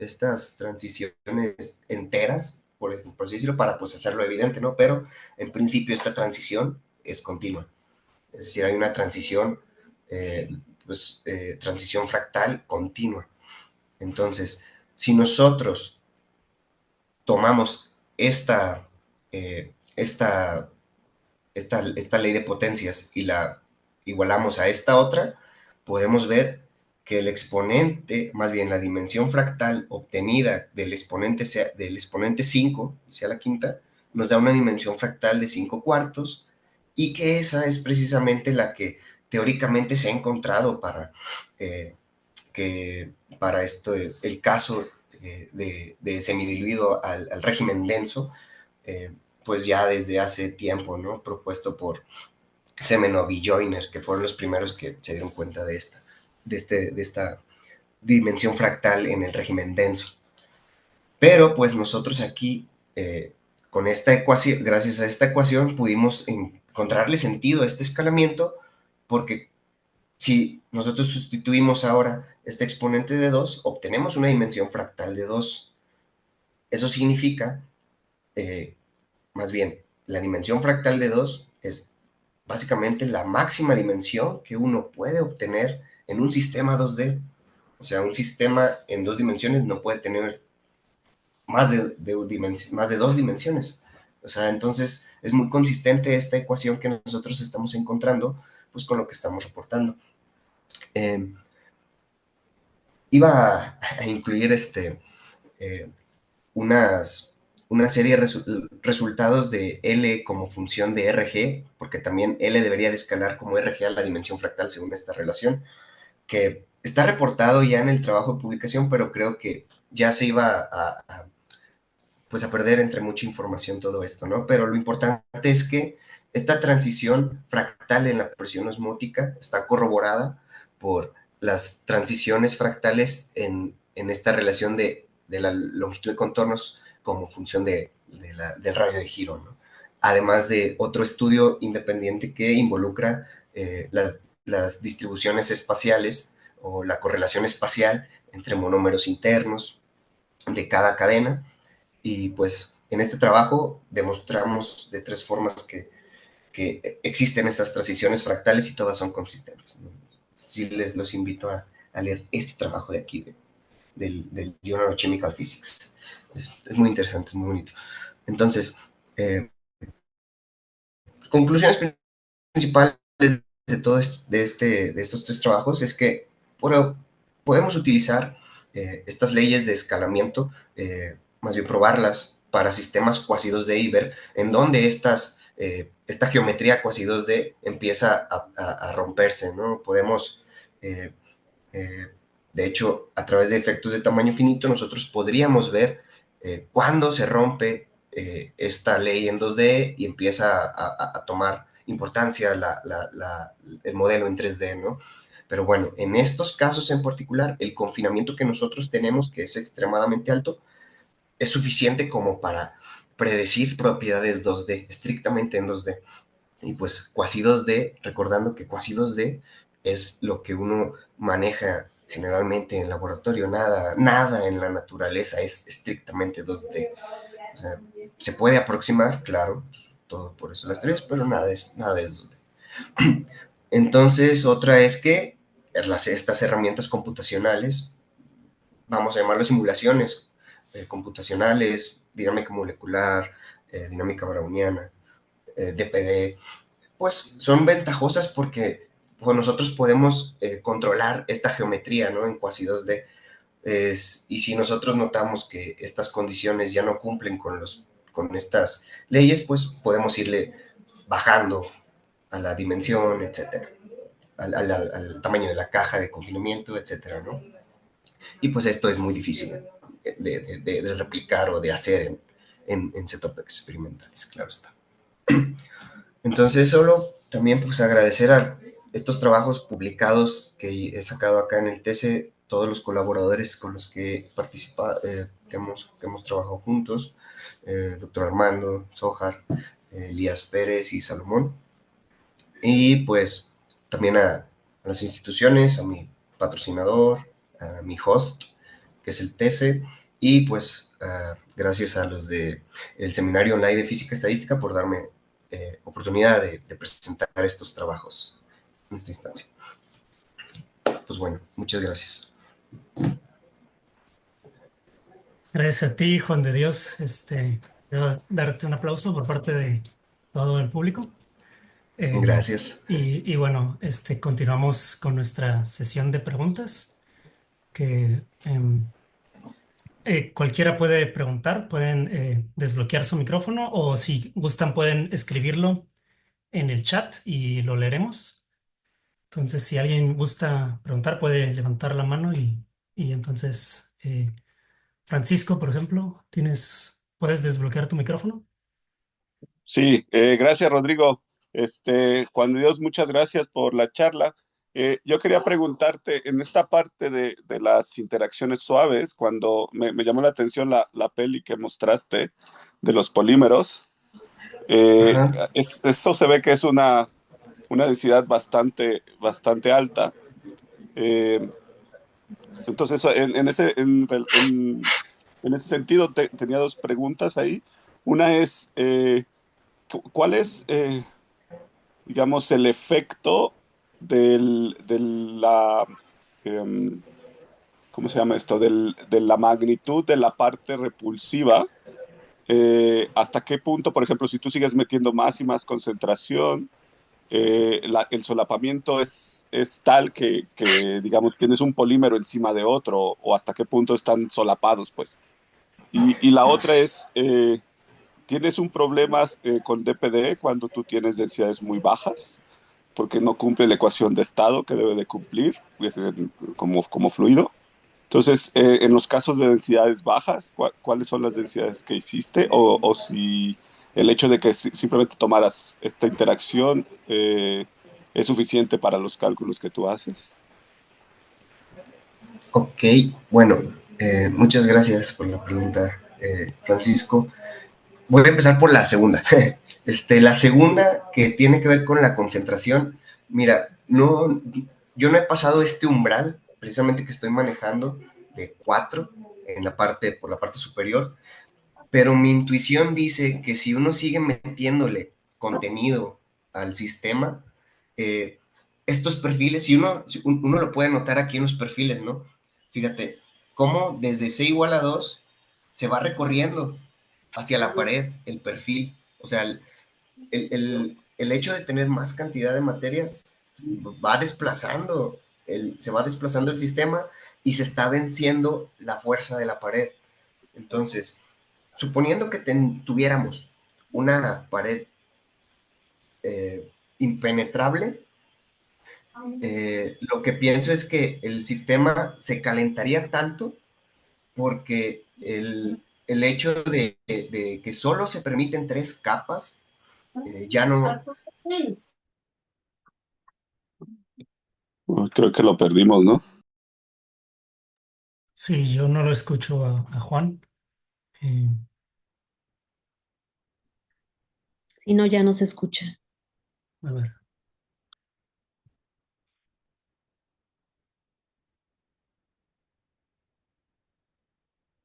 transiciones enteras, por así decirlo, para pues hacerlo evidente, ¿no? Pero en principio esta transición es continua. Es decir, hay una transición, transición fractal continua. Entonces, si nosotros tomamos esta ley de potencias y la igualamos a esta otra, podemos ver que el exponente, más bien la dimensión fractal obtenida del exponente 5, sea la quinta, nos da una dimensión fractal de 5 cuartos, y que esa es precisamente la que teóricamente se ha encontrado eh, para esto, el caso de semidiluido al régimen denso, eh, pues ya desde hace tiempo, ¿no? Propuesto por Semenov y Joyner, que fueron los primeros que se dieron cuenta de esta dimensión fractal en el régimen denso. Pero pues nosotros aquí, con esta ecuación, gracias a esta ecuación, pudimos encontrarle sentido a este escalamiento, porque si nosotros sustituimos ahora este exponente de 2, obtenemos una dimensión fractal de 2. Eso significa, eh, más bien, la dimensión fractal de 2 es básicamente la máxima dimensión que uno puede obtener en un sistema 2D. O sea, un sistema en 2 dimensiones no puede tener más de 2 dimensiones. O sea, entonces es muy consistente esta ecuación que nosotros estamos encontrando, pues con lo que estamos reportando. Eh, Iba a incluir eh, una serie de resultados de L como función de RG, porque también L debería de escalar como RG a la dimensión fractal según esta relación, que está reportado ya en el trabajo de publicación, pero creo que ya se iba pues a perder entre mucha información todo esto, ¿no? Pero lo importante es que esta transición fractal en la presión osmótica está corroborada por las transiciones fractales en esta relación de la longitud de contornos como función del radio de giro, ¿no? Además de otro estudio independiente que involucra las distribuciones espaciales o la correlación espacial entre monómeros internos de cada cadena. Y pues en este trabajo demostramos de 3 formas que existen estas transiciones fractales y todas son consistentes, ¿no? Sí, los invito a leer este trabajo de aquí, del Journal of Chemical Physics. Es muy interesante, es muy bonito. Entonces, eh, conclusiones principales de todo de estos 3 trabajos es que podemos utilizar estas leyes de escalamiento, más bien probarlas para sistemas cuasi 2D y ver en dónde esta geometría cuasi 2D empieza a romperse, ¿no? Podemos, eh, eh, de hecho, a través de efectos de tamaño finito, nosotros podríamos ver cuándo se rompe esta ley en 2D y empieza a tomar importancia el modelo en 3D, ¿no? Pero bueno, en estos casos en particular, el confinamiento que nosotros tenemos, que es extremadamente alto, es suficiente como para predecir propiedades 2D, estrictamente en 2D. Y pues cuasi 2D, recordando que cuasi 2D es lo que uno maneja generalmente en laboratorio, nada en la naturaleza es estrictamente 2D. O sea, se puede aproximar, claro, todo por eso las teorías, pero nada es 2D. Entonces, otra es que estas herramientas computacionales, vamos a llamarlo simulaciones computacionales, dinámica molecular, dinámica browniana, DPD, pues son ventajosas porque pues, nosotros podemos controlar esta geometría, ¿no? En cuasi 2D. Y si nosotros notamos que estas condiciones ya no cumplen con estas leyes, pues podemos irle bajando a la dimensión, etcétera, al tamaño de la caja de confinamiento, etcétera, ¿no? Y pues esto es muy difícil de replicar o de hacer en setup experimentales, claro está. Entonces, solo también pues agradecer a estos trabajos publicados que he sacado acá en el TC todos los colaboradores con los que he participado, que hemos trabajado juntos, doctor Armando, Sojar, Elías Pérez y Salomón. Y pues también a las instituciones, a mi patrocinador, a mi host, que es el TESE, y pues gracias a los de el Seminario Online de Física Estadística por darme oportunidad de presentar estos trabajos en esta instancia. Pues bueno, muchas gracias. Gracias a ti, Juan de Dios. Quiero darte un aplauso por parte de todo el público. Em, Gracias. y bueno, continuamos con nuestra sesión de preguntas que cualquiera puede preguntar, pueden desbloquear su micrófono o si gustan pueden escribirlo en el chat y lo leeremos. Entonces, si alguien gusta preguntar, puede levantar la mano y entonces, Francisco, por ejemplo, ¿puedes desbloquear tu micrófono? Sí, gracias Rodrigo. Juan de Dios, muchas gracias por la charla. Yo quería preguntarte, en esta parte de las interacciones suaves, cuando me llamó la atención la peli que mostraste de los polímeros, eh, Ajá. eso se ve que es una densidad bastante alta. Eh, entonces, en ese sentido, tenía dos preguntas ahí. Una es, ¿cuál es, digamos, el efecto de la, em, ¿cómo se llama esto? De la magnitud de la parte repulsiva. ¿Hasta qué punto, por ejemplo, si tú sigues metiendo más y más concentración, el solapamiento es tal digamos, tienes un polímero encima de otro, o hasta qué punto están solapados, pues? Y la otra es, ¿tienes un problema con DPD cuando tú tienes densidades muy bajas? Porque no cumple la ecuación de estado que debe de cumplir pues, como fluido. Entonces, en los casos de densidades bajas, ¿cuáles son las densidades que hiciste? O si el hecho de que simplemente tomaras esta interacción es suficiente para los cálculos que tú haces. Ok, bueno, muchas gracias por la pregunta, Francisco. Voy a empezar por la segunda. La segunda que tiene que ver con la concentración. Mira, no, yo no he pasado este umbral, precisamente que estoy manejando, de 4 por la parte superior, pero mi intuición dice que si uno sigue metiéndole contenido al sistema, eh, estos perfiles, si uno lo puede notar aquí en los perfiles, ¿no? Fíjate, cómo desde C igual a 2 se va recorriendo hacia la pared el perfil. O sea, el hecho de tener más cantidad de materias va desplazando, se va desplazando el sistema y se está venciendo la fuerza de la pared. Entonces, suponiendo que tuviéramos una pared impenetrable, lo que pienso es que el sistema se calentaría tanto porque el hecho de que solo se permiten 3 capas, ya no. Creo que lo perdimos, ¿no? Sí, yo no lo escucho a Juan. Eh, Si no, ya no se escucha. a ver.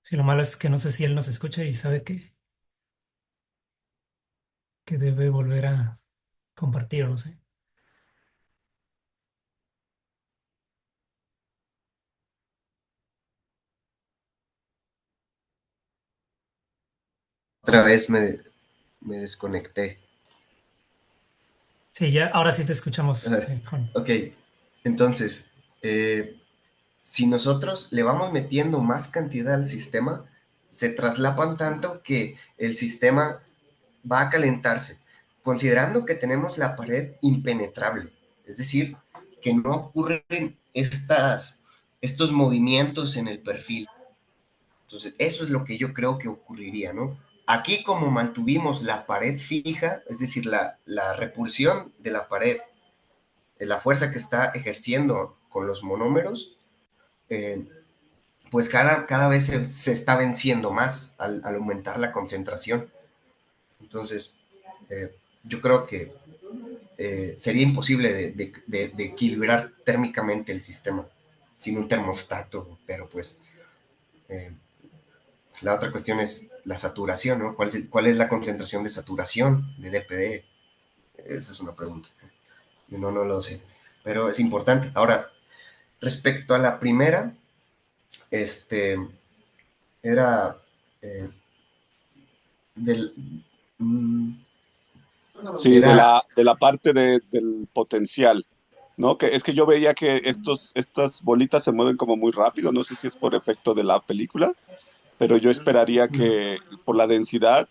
Sí, lo malo es que no sé si él nos escucha y sabe que debe volver a compartir o no sé. Otra vez me desconecté. Sí, ya, ahora sí te escuchamos, Ajá. Juan. Ok, entonces, si nosotros le vamos metiendo más cantidad al sistema, se traslapan tanto que el sistema va a calentarse, considerando que tenemos la pared impenetrable, es decir, que no ocurren estos movimientos en el perfil. Entonces, eso es lo que yo creo que ocurriría, ¿no? Aquí como mantuvimos la pared fija, es decir, la repulsión de la pared, la fuerza que está ejerciendo con los monómeros, eh, pues cada vez se está venciendo más al aumentar la concentración. Entonces, yo creo que sería imposible de equilibrar térmicamente el sistema sin un termostato, pero pues eh, la otra cuestión es la saturación, ¿no? ¿Cuál es la concentración de saturación de DPD? Esa es una pregunta. No lo sé, pero es importante. Ahora, respecto a la primera, este, era eh, del... mm, Sí, era... de la parte del potencial, ¿no? Que es que yo veía que estas bolitas se mueven como muy rápido, no sé si es por efecto de la película, pero yo esperaría que por la densidad,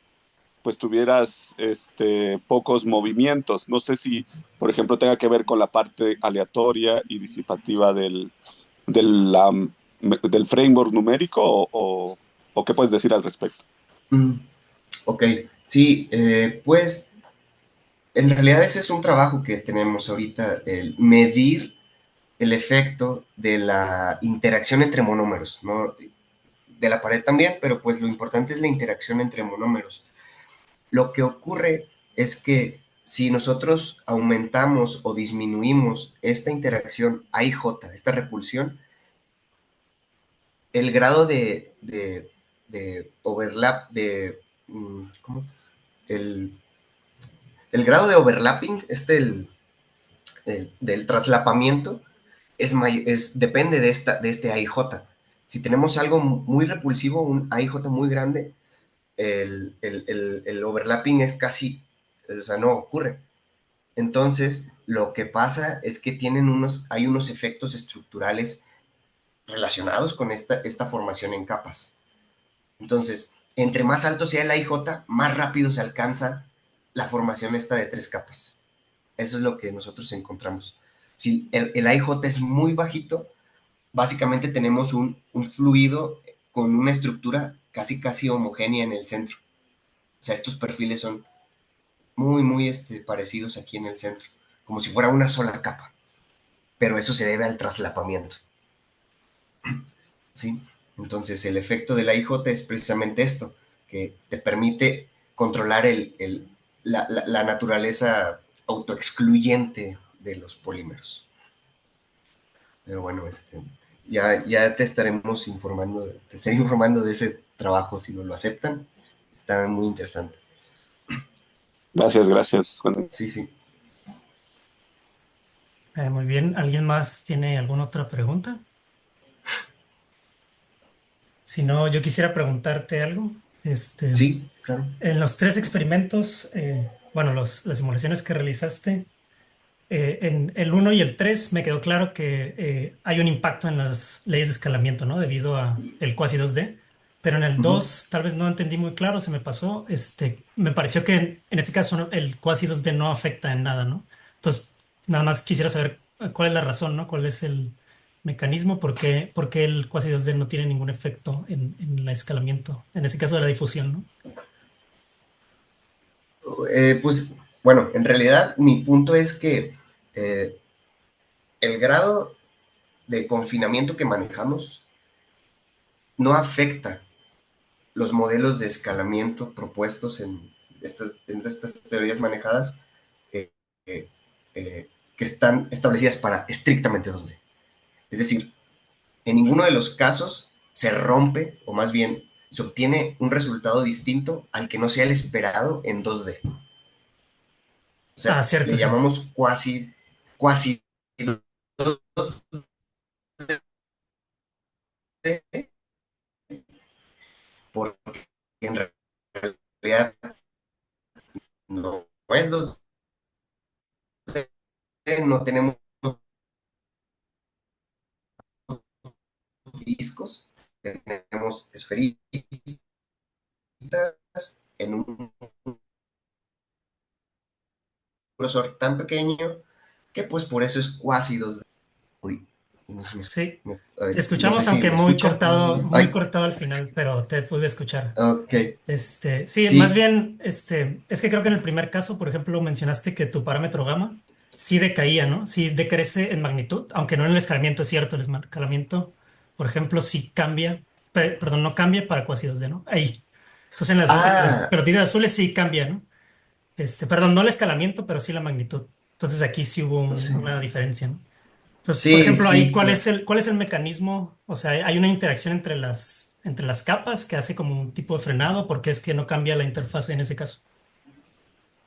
pues tuvieras pocos movimientos. No sé si, por ejemplo, tenga que ver con la parte aleatoria y disipativa del framework numérico o qué puedes decir al respecto. mm, ok, sí, pues en realidad ese es un trabajo que tenemos ahorita, el medir el efecto de la interacción entre monómeros, ¿no? De la pared también, pero pues lo importante es la interacción entre monómeros. Lo que ocurre es que si nosotros aumentamos o disminuimos esta interacción AIJ, esta repulsión, el grado de overlap, ¿cómo? El, el grado de overlapping, del traslapamiento, depende de este AIJ. Si tenemos algo muy repulsivo, un AIJ muy grande, el overlapping es casi, o sea, no ocurre. Entonces, lo que pasa es que hay unos efectos estructurales relacionados con esta formación en capas. Entonces, entre más alto sea el AIJ, más rápido se alcanza la formación esta de 3 capas. Eso es lo que nosotros encontramos. Si el AIJ es muy bajito, básicamente tenemos un fluido con una estructura casi homogénea en el centro. O sea, estos perfiles son muy parecidos aquí en el centro, como si fuera una sola capa. Pero eso se debe al traslapamiento, ¿sí? Entonces, el efecto de la IJ es precisamente esto, que te permite controlar la naturaleza autoexcluyente de los polímeros. Pero bueno, ya te estaré informando de ese trabajo si no lo aceptan. Está muy interesante. Gracias, gracias. Bueno, Sí, sí. Muy bien. ¿Alguien más tiene alguna otra pregunta? Si no, yo quisiera preguntarte algo. Sí, claro. En los tres experimentos, bueno, las simulaciones que realizaste, en el uno y el 3 me quedó claro que hay un impacto en las leyes de escalamiento, ¿no? Debido a el cuasi 2D. Pero en el Ujú. 2 tal vez no entendí muy claro, se me pasó. Me pareció que en ese caso el cuasi 2D no afecta en nada, ¿no? Entonces, nada más quisiera saber cuál es la razón, ¿no? ¿Cuál es el mecanismo? Por qué el cuasi 2D no tiene ningún efecto en el escalamiento? En ese caso de la difusión, ¿no? Pues bueno, en realidad mi punto es que eh, el grado de confinamiento que manejamos no afecta los modelos de escalamiento propuestos en estas teorías manejadas, eh, eh, que están establecidas para estrictamente 2D. Es decir, en ninguno de los casos se rompe, o más bien se obtiene un resultado distinto al que no sea el esperado en 2D. O Ah, sea, cierto, le cierto. llamamos cuasi 2D porque en realidad no es 2D, no tenemos discos, tenemos esferitas en un grosor tan pequeño que pues por eso es cuasi 2D. Uy, no, Sí. Te no sé escuchamos, si aunque me escuchan. muy Ay, cortado al final, pero te pude escuchar. ok, Sí, más sí, bien, es que creo que en el primer caso, por ejemplo, mencionaste que tu parámetro gamma sí decaía, ¿no? Sí decrece en magnitud, aunque no en el escalamiento, es cierto, el escalamiento por ejemplo, si cambia, perdón, no cambia para cuasi 2D, ¿no? Ahí. Entonces en las Ah, pelotitas azules sí cambia, ¿no? Perdón, no el escalamiento, pero sí la magnitud. Entonces aquí sí hubo sí, una diferencia, ¿no? Entonces, por sí, ejemplo, ahí, sí, ¿cuál es el mecanismo? O sea, hay una interacción entre las capas que hace como un tipo de frenado, porque es que no cambia la interfaz en ese caso.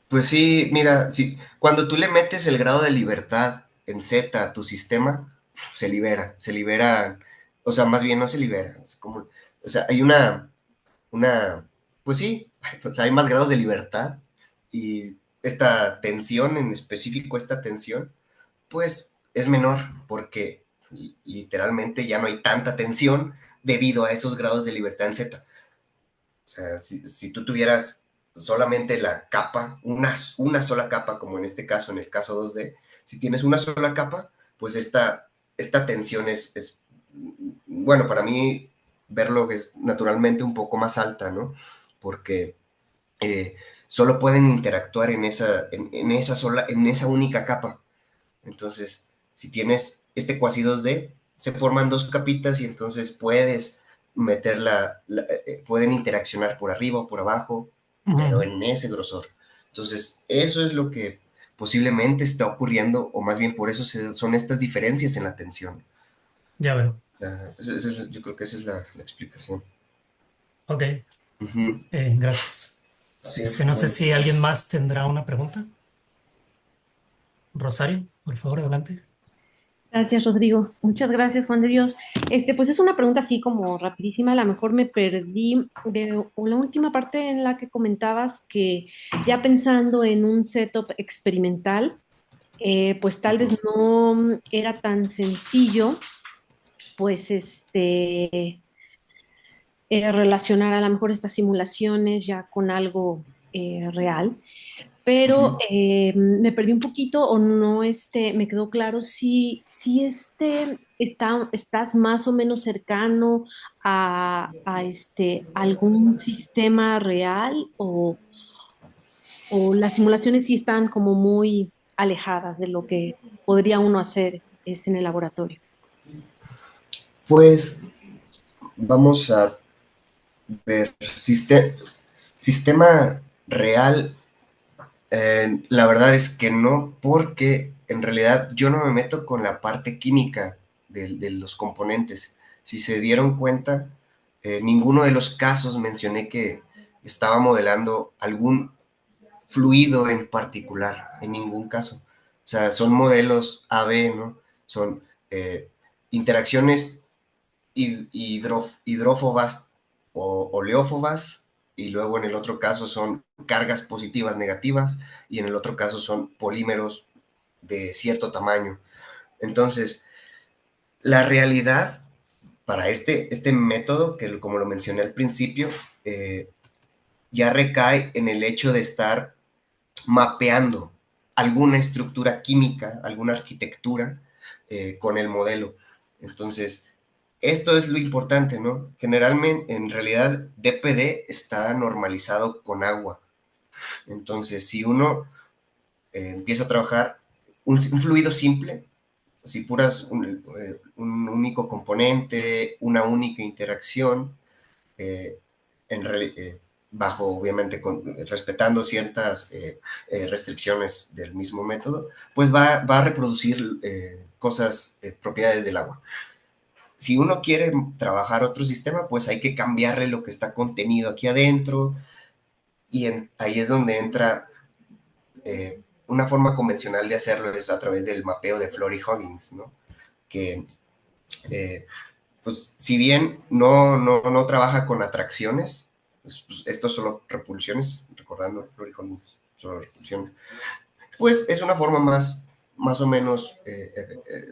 pues sí, mira, sí, cuando tú le metes el grado de libertad en Z a tu sistema, se libera, o sea, más bien no se libera, es como, o sea, hay pues sí, o sea, hay más grados de libertad y esta tensión en específico, esta tensión, pues es menor porque literalmente ya no hay tanta tensión debido a esos grados de libertad en Z. O sea, si tú tuvieras solamente la capa, una sola capa, como en este caso, en el caso 2D, si tienes una sola capa, pues esta tensión bueno, para mí verlo es naturalmente un poco más alta, ¿no? Porque eh, solo pueden interactuar en esa única capa. Entonces, si tienes este cuasi 2D, se forman dos capitas y entonces puedes pueden interaccionar por arriba o por abajo, pero Ujú. en ese grosor. Entonces, eso es lo que posiblemente está ocurriendo, o más bien por eso son estas diferencias en la tensión. Ya veo. O sea, yo creo que esa es la explicación. Ok, Ujú. gracias. Sí, No sé bueno, si alguien pues más tendrá una pregunta. Rosario, por favor, adelante. Gracias, Rodrigo. Muchas gracias, Juan de Dios. Pues es una pregunta así como rapidísima. A lo mejor me perdí de la última parte en la que comentabas que ya pensando en un setup experimental, pues tal vez ujú. no era tan sencillo, pues relacionar a lo mejor estas simulaciones ya con algo real. Pero Ujú. me perdí un poquito o no me quedó claro si estás más o menos cercano a algún sistema real o las simulaciones sí están como muy alejadas de lo que podría uno hacer en el laboratorio. Pues vamos a ver, sistema real. La verdad es que no, porque en realidad yo no me meto con la parte química de los componentes. Si se dieron cuenta, ninguno de los casos mencioné que estaba modelando algún fluido en particular, en ningún caso. O sea, son modelos AB, ¿no? Son interacciones hidrófobas o oleófobas, y luego en el otro caso son cargas positivas negativas, y en el otro caso son polímeros de cierto tamaño. Entonces, la realidad para este método, que como lo mencioné al principio, ya recae en el hecho de estar mapeando alguna estructura química, alguna arquitectura con el modelo. Entonces, esto es lo importante, ¿no? Generalmente, en realidad, DPD está normalizado con agua. Entonces, si uno empieza a trabajar un fluido simple, si puras un único componente, una única interacción, eh, en bajo, obviamente, respetando ciertas restricciones del mismo método, pues va a reproducir cosas, propiedades del agua. Si uno quiere trabajar otro sistema, pues hay que cambiarle lo que está contenido aquí adentro, y ahí es donde entra una forma convencional de hacerlo, es a través del mapeo de Flory-Huggins, ¿no? Que eh, pues si bien no trabaja con atracciones, pues, esto es solo repulsiones, recordando Flory Hollins, solo repulsiones, pues es una forma más o menos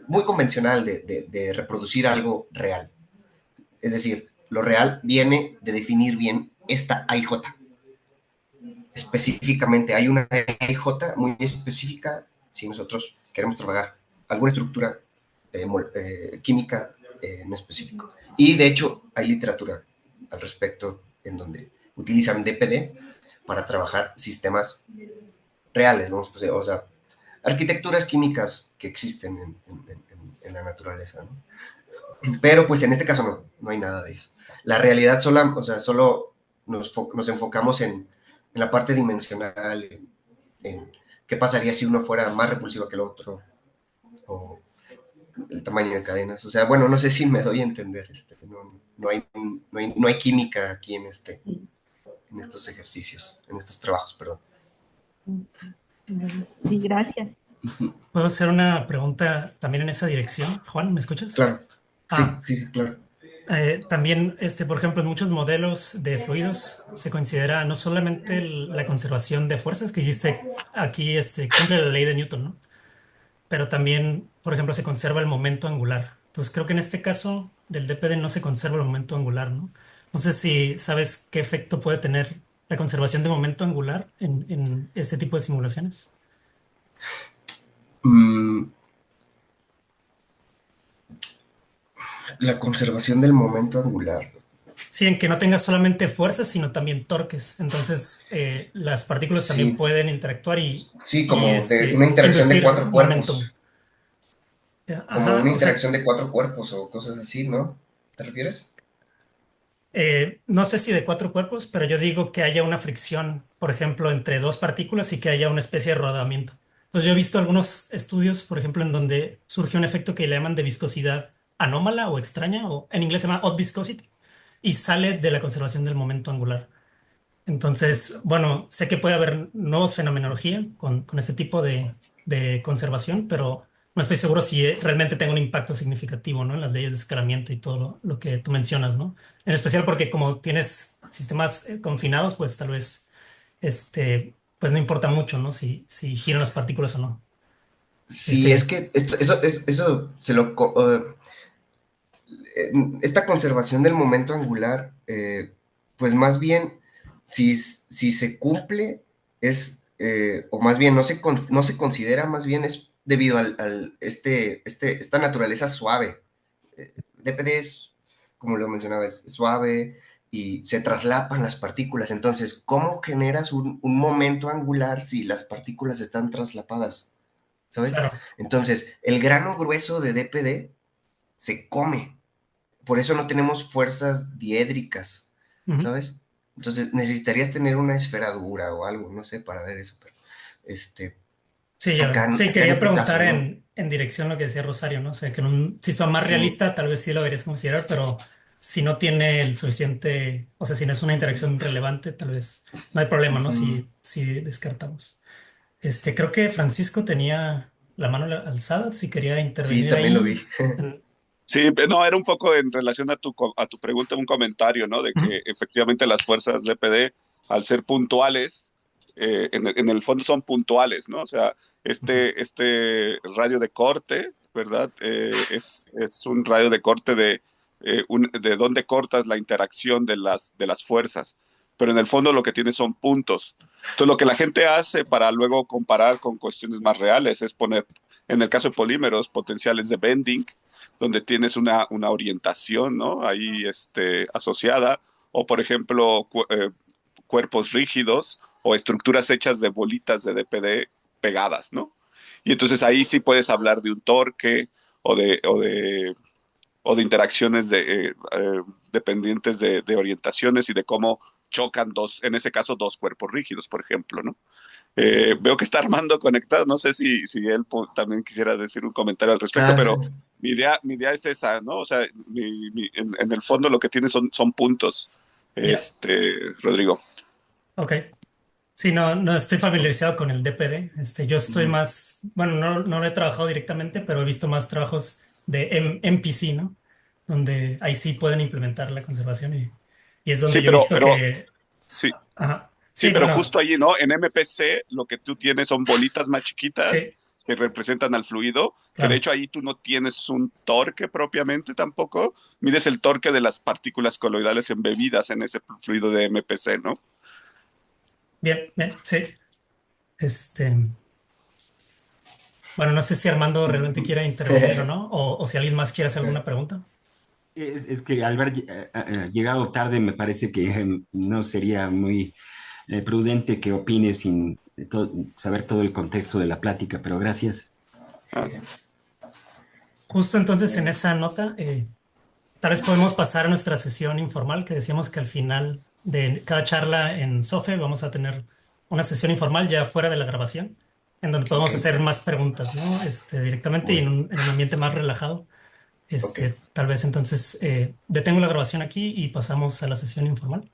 muy convencional de reproducir algo real. Es decir, lo real viene de definir bien esta AIJ. Específicamente, hay una AIJ muy específica si nosotros queremos trabajar alguna estructura química en específico. Y de hecho, hay literatura al respecto en donde utilizan DPD para trabajar sistemas reales, ¿no? Pues, o sea, arquitecturas químicas que existen en la naturaleza, ¿no? Pero pues en este caso no hay nada de eso. La realidad sola, o sea, solo nos enfocamos en la parte dimensional, en qué pasaría si uno fuera más repulsivo que el otro, o el tamaño de cadenas. O sea, bueno, no sé si me doy a entender. No hay química aquí en estos ejercicios, en estos trabajos, perdón. Sí, gracias. ¿Puedo hacer una pregunta también en esa dirección? Juan, ¿me escuchas? Claro, sí, Ah, sí, sí, claro. también, por ejemplo, en muchos modelos de fluidos se considera no solamente la conservación de fuerzas, que dijiste aquí, cumple la ley de Newton, ¿no? Pero también, por ejemplo, se conserva el momento angular. Entonces, creo que en este caso del DPD no se conserva el momento angular, ¿no? No sé si sabes qué efecto puede tener la conservación de momento angular en este tipo de simulaciones. Mm, la conservación del momento angular. Sí, en que no tengas solamente fuerzas, sino también torques. Entonces, las partículas también Sí, pueden interactuar sí, como de una y interacción de inducir cuatro momentum. cuerpos, como Ajá, una o sea, interacción de cuatro cuerpos o cosas así, ¿no? ¿Te refieres? no sé si de cuatro cuerpos, pero yo digo que haya una fricción, por ejemplo, entre dos partículas y que haya una especie de rodamiento. Entonces, yo he visto algunos estudios, por ejemplo, en donde surge un efecto que le llaman de viscosidad anómala o extraña, o en inglés se llama odd viscosity, y sale de la conservación del momento angular. Entonces, bueno, sé que puede haber nuevos fenomenología con este tipo de conservación, pero no estoy seguro si realmente tenga un impacto significativo, ¿no? En las leyes de escalamiento y todo lo que tú mencionas, ¿no? En especial porque como tienes sistemas confinados, pues tal vez, pues no importa mucho, ¿no? Si giran las partículas o no. Sí, es Este, que eso esta conservación del momento angular, pues más bien, si se cumple, o más bien no se considera, más bien es debido esta naturaleza suave. DPD es, como lo mencionaba, es suave y se traslapan las partículas. Entonces, ¿cómo generas un momento angular si las partículas están traslapadas? ¿Sabes? claro. Entonces, el grano grueso de DPD se come. Por eso no tenemos fuerzas diédricas, Ujú. ¿sabes? Entonces necesitarías tener una esfera dura o algo, no sé, para ver eso, pero este, Sí, ya veo. Sí, acá en quería este caso, preguntar ¿no? en dirección a lo que decía Rosario, ¿no? O sea, que en un sistema más Sí, realista tal vez sí lo deberías considerar, pero si no tiene el suficiente, o sea, si no es una interacción relevante, tal vez no hay problema, ¿no? ujú, Si descartamos. Creo que Francisco tenía la mano alzada, si quería sí, intervenir también lo vi. ahí. Mm, Sí, no, era un poco en relación a a tu pregunta, un comentario, ¿no? De ujú, que efectivamente las fuerzas de PD, al ser puntuales, en el fondo son puntuales, ¿no? O sea, ujú. este radio de corte, ¿verdad? Es un radio de corte de dónde cortas la interacción de de las fuerzas, pero en el fondo lo que tiene son puntos. Entonces, lo que la gente hace para luego comparar con cuestiones más reales es poner, en el caso de polímeros, potenciales de bending, donde tienes una orientación, ¿no? Ahí asociada, o por ejemplo, cuerpos rígidos o estructuras hechas de bolitas de DPD pegadas, ¿no? Y entonces ahí sí puedes hablar de un torque o o de interacciones dependientes de orientaciones y de cómo chocan en ese caso, dos cuerpos rígidos, por ejemplo, ¿no? Veo que está Armando conectado. No sé si él también quisiera decir un comentario al respecto, Ah, pero mi idea es esa, ¿no? O sea, en el fondo lo que tiene son puntos, Ya, Rodrigo. ok. Sí, no estoy familiarizado con el DPD. Yo estoy ujú. más, bueno, no lo he trabajado directamente, pero he visto más trabajos de MPC, ¿no? Donde ahí sí pueden implementar la conservación y es donde Sí, yo he visto pero que, sí, ajá, sí, sí, pero bueno, justo allí, ¿no? En MPC lo que tú tienes son bolitas más chiquitas sí, que representan al fluido, que de claro. hecho ahí tú no tienes un torque propiamente tampoco, mides el torque de las partículas coloidales embebidas en ese fluido de MPC, ¿no? Bien, bien, sí. Este, bueno, no sé si Armando realmente quiera intervenir o no, o si alguien más quiere hacer alguna pregunta. Es que al haber llegado tarde me parece que no sería muy prudente que opine sin saber todo el contexto de la plática, pero gracias. Ah, Justo entonces en esa nota, Tal vez podemos pasar a nuestra sesión informal, que decíamos que al final de cada charla en SOFE vamos a tener una sesión informal ya fuera de la grabación, en donde Ok, podemos hacer más preguntas, ¿no? Directamente y muy bien. en un ambiente más relajado. Ok, Tal vez entonces detengo la grabación aquí y pasamos a la sesión informal.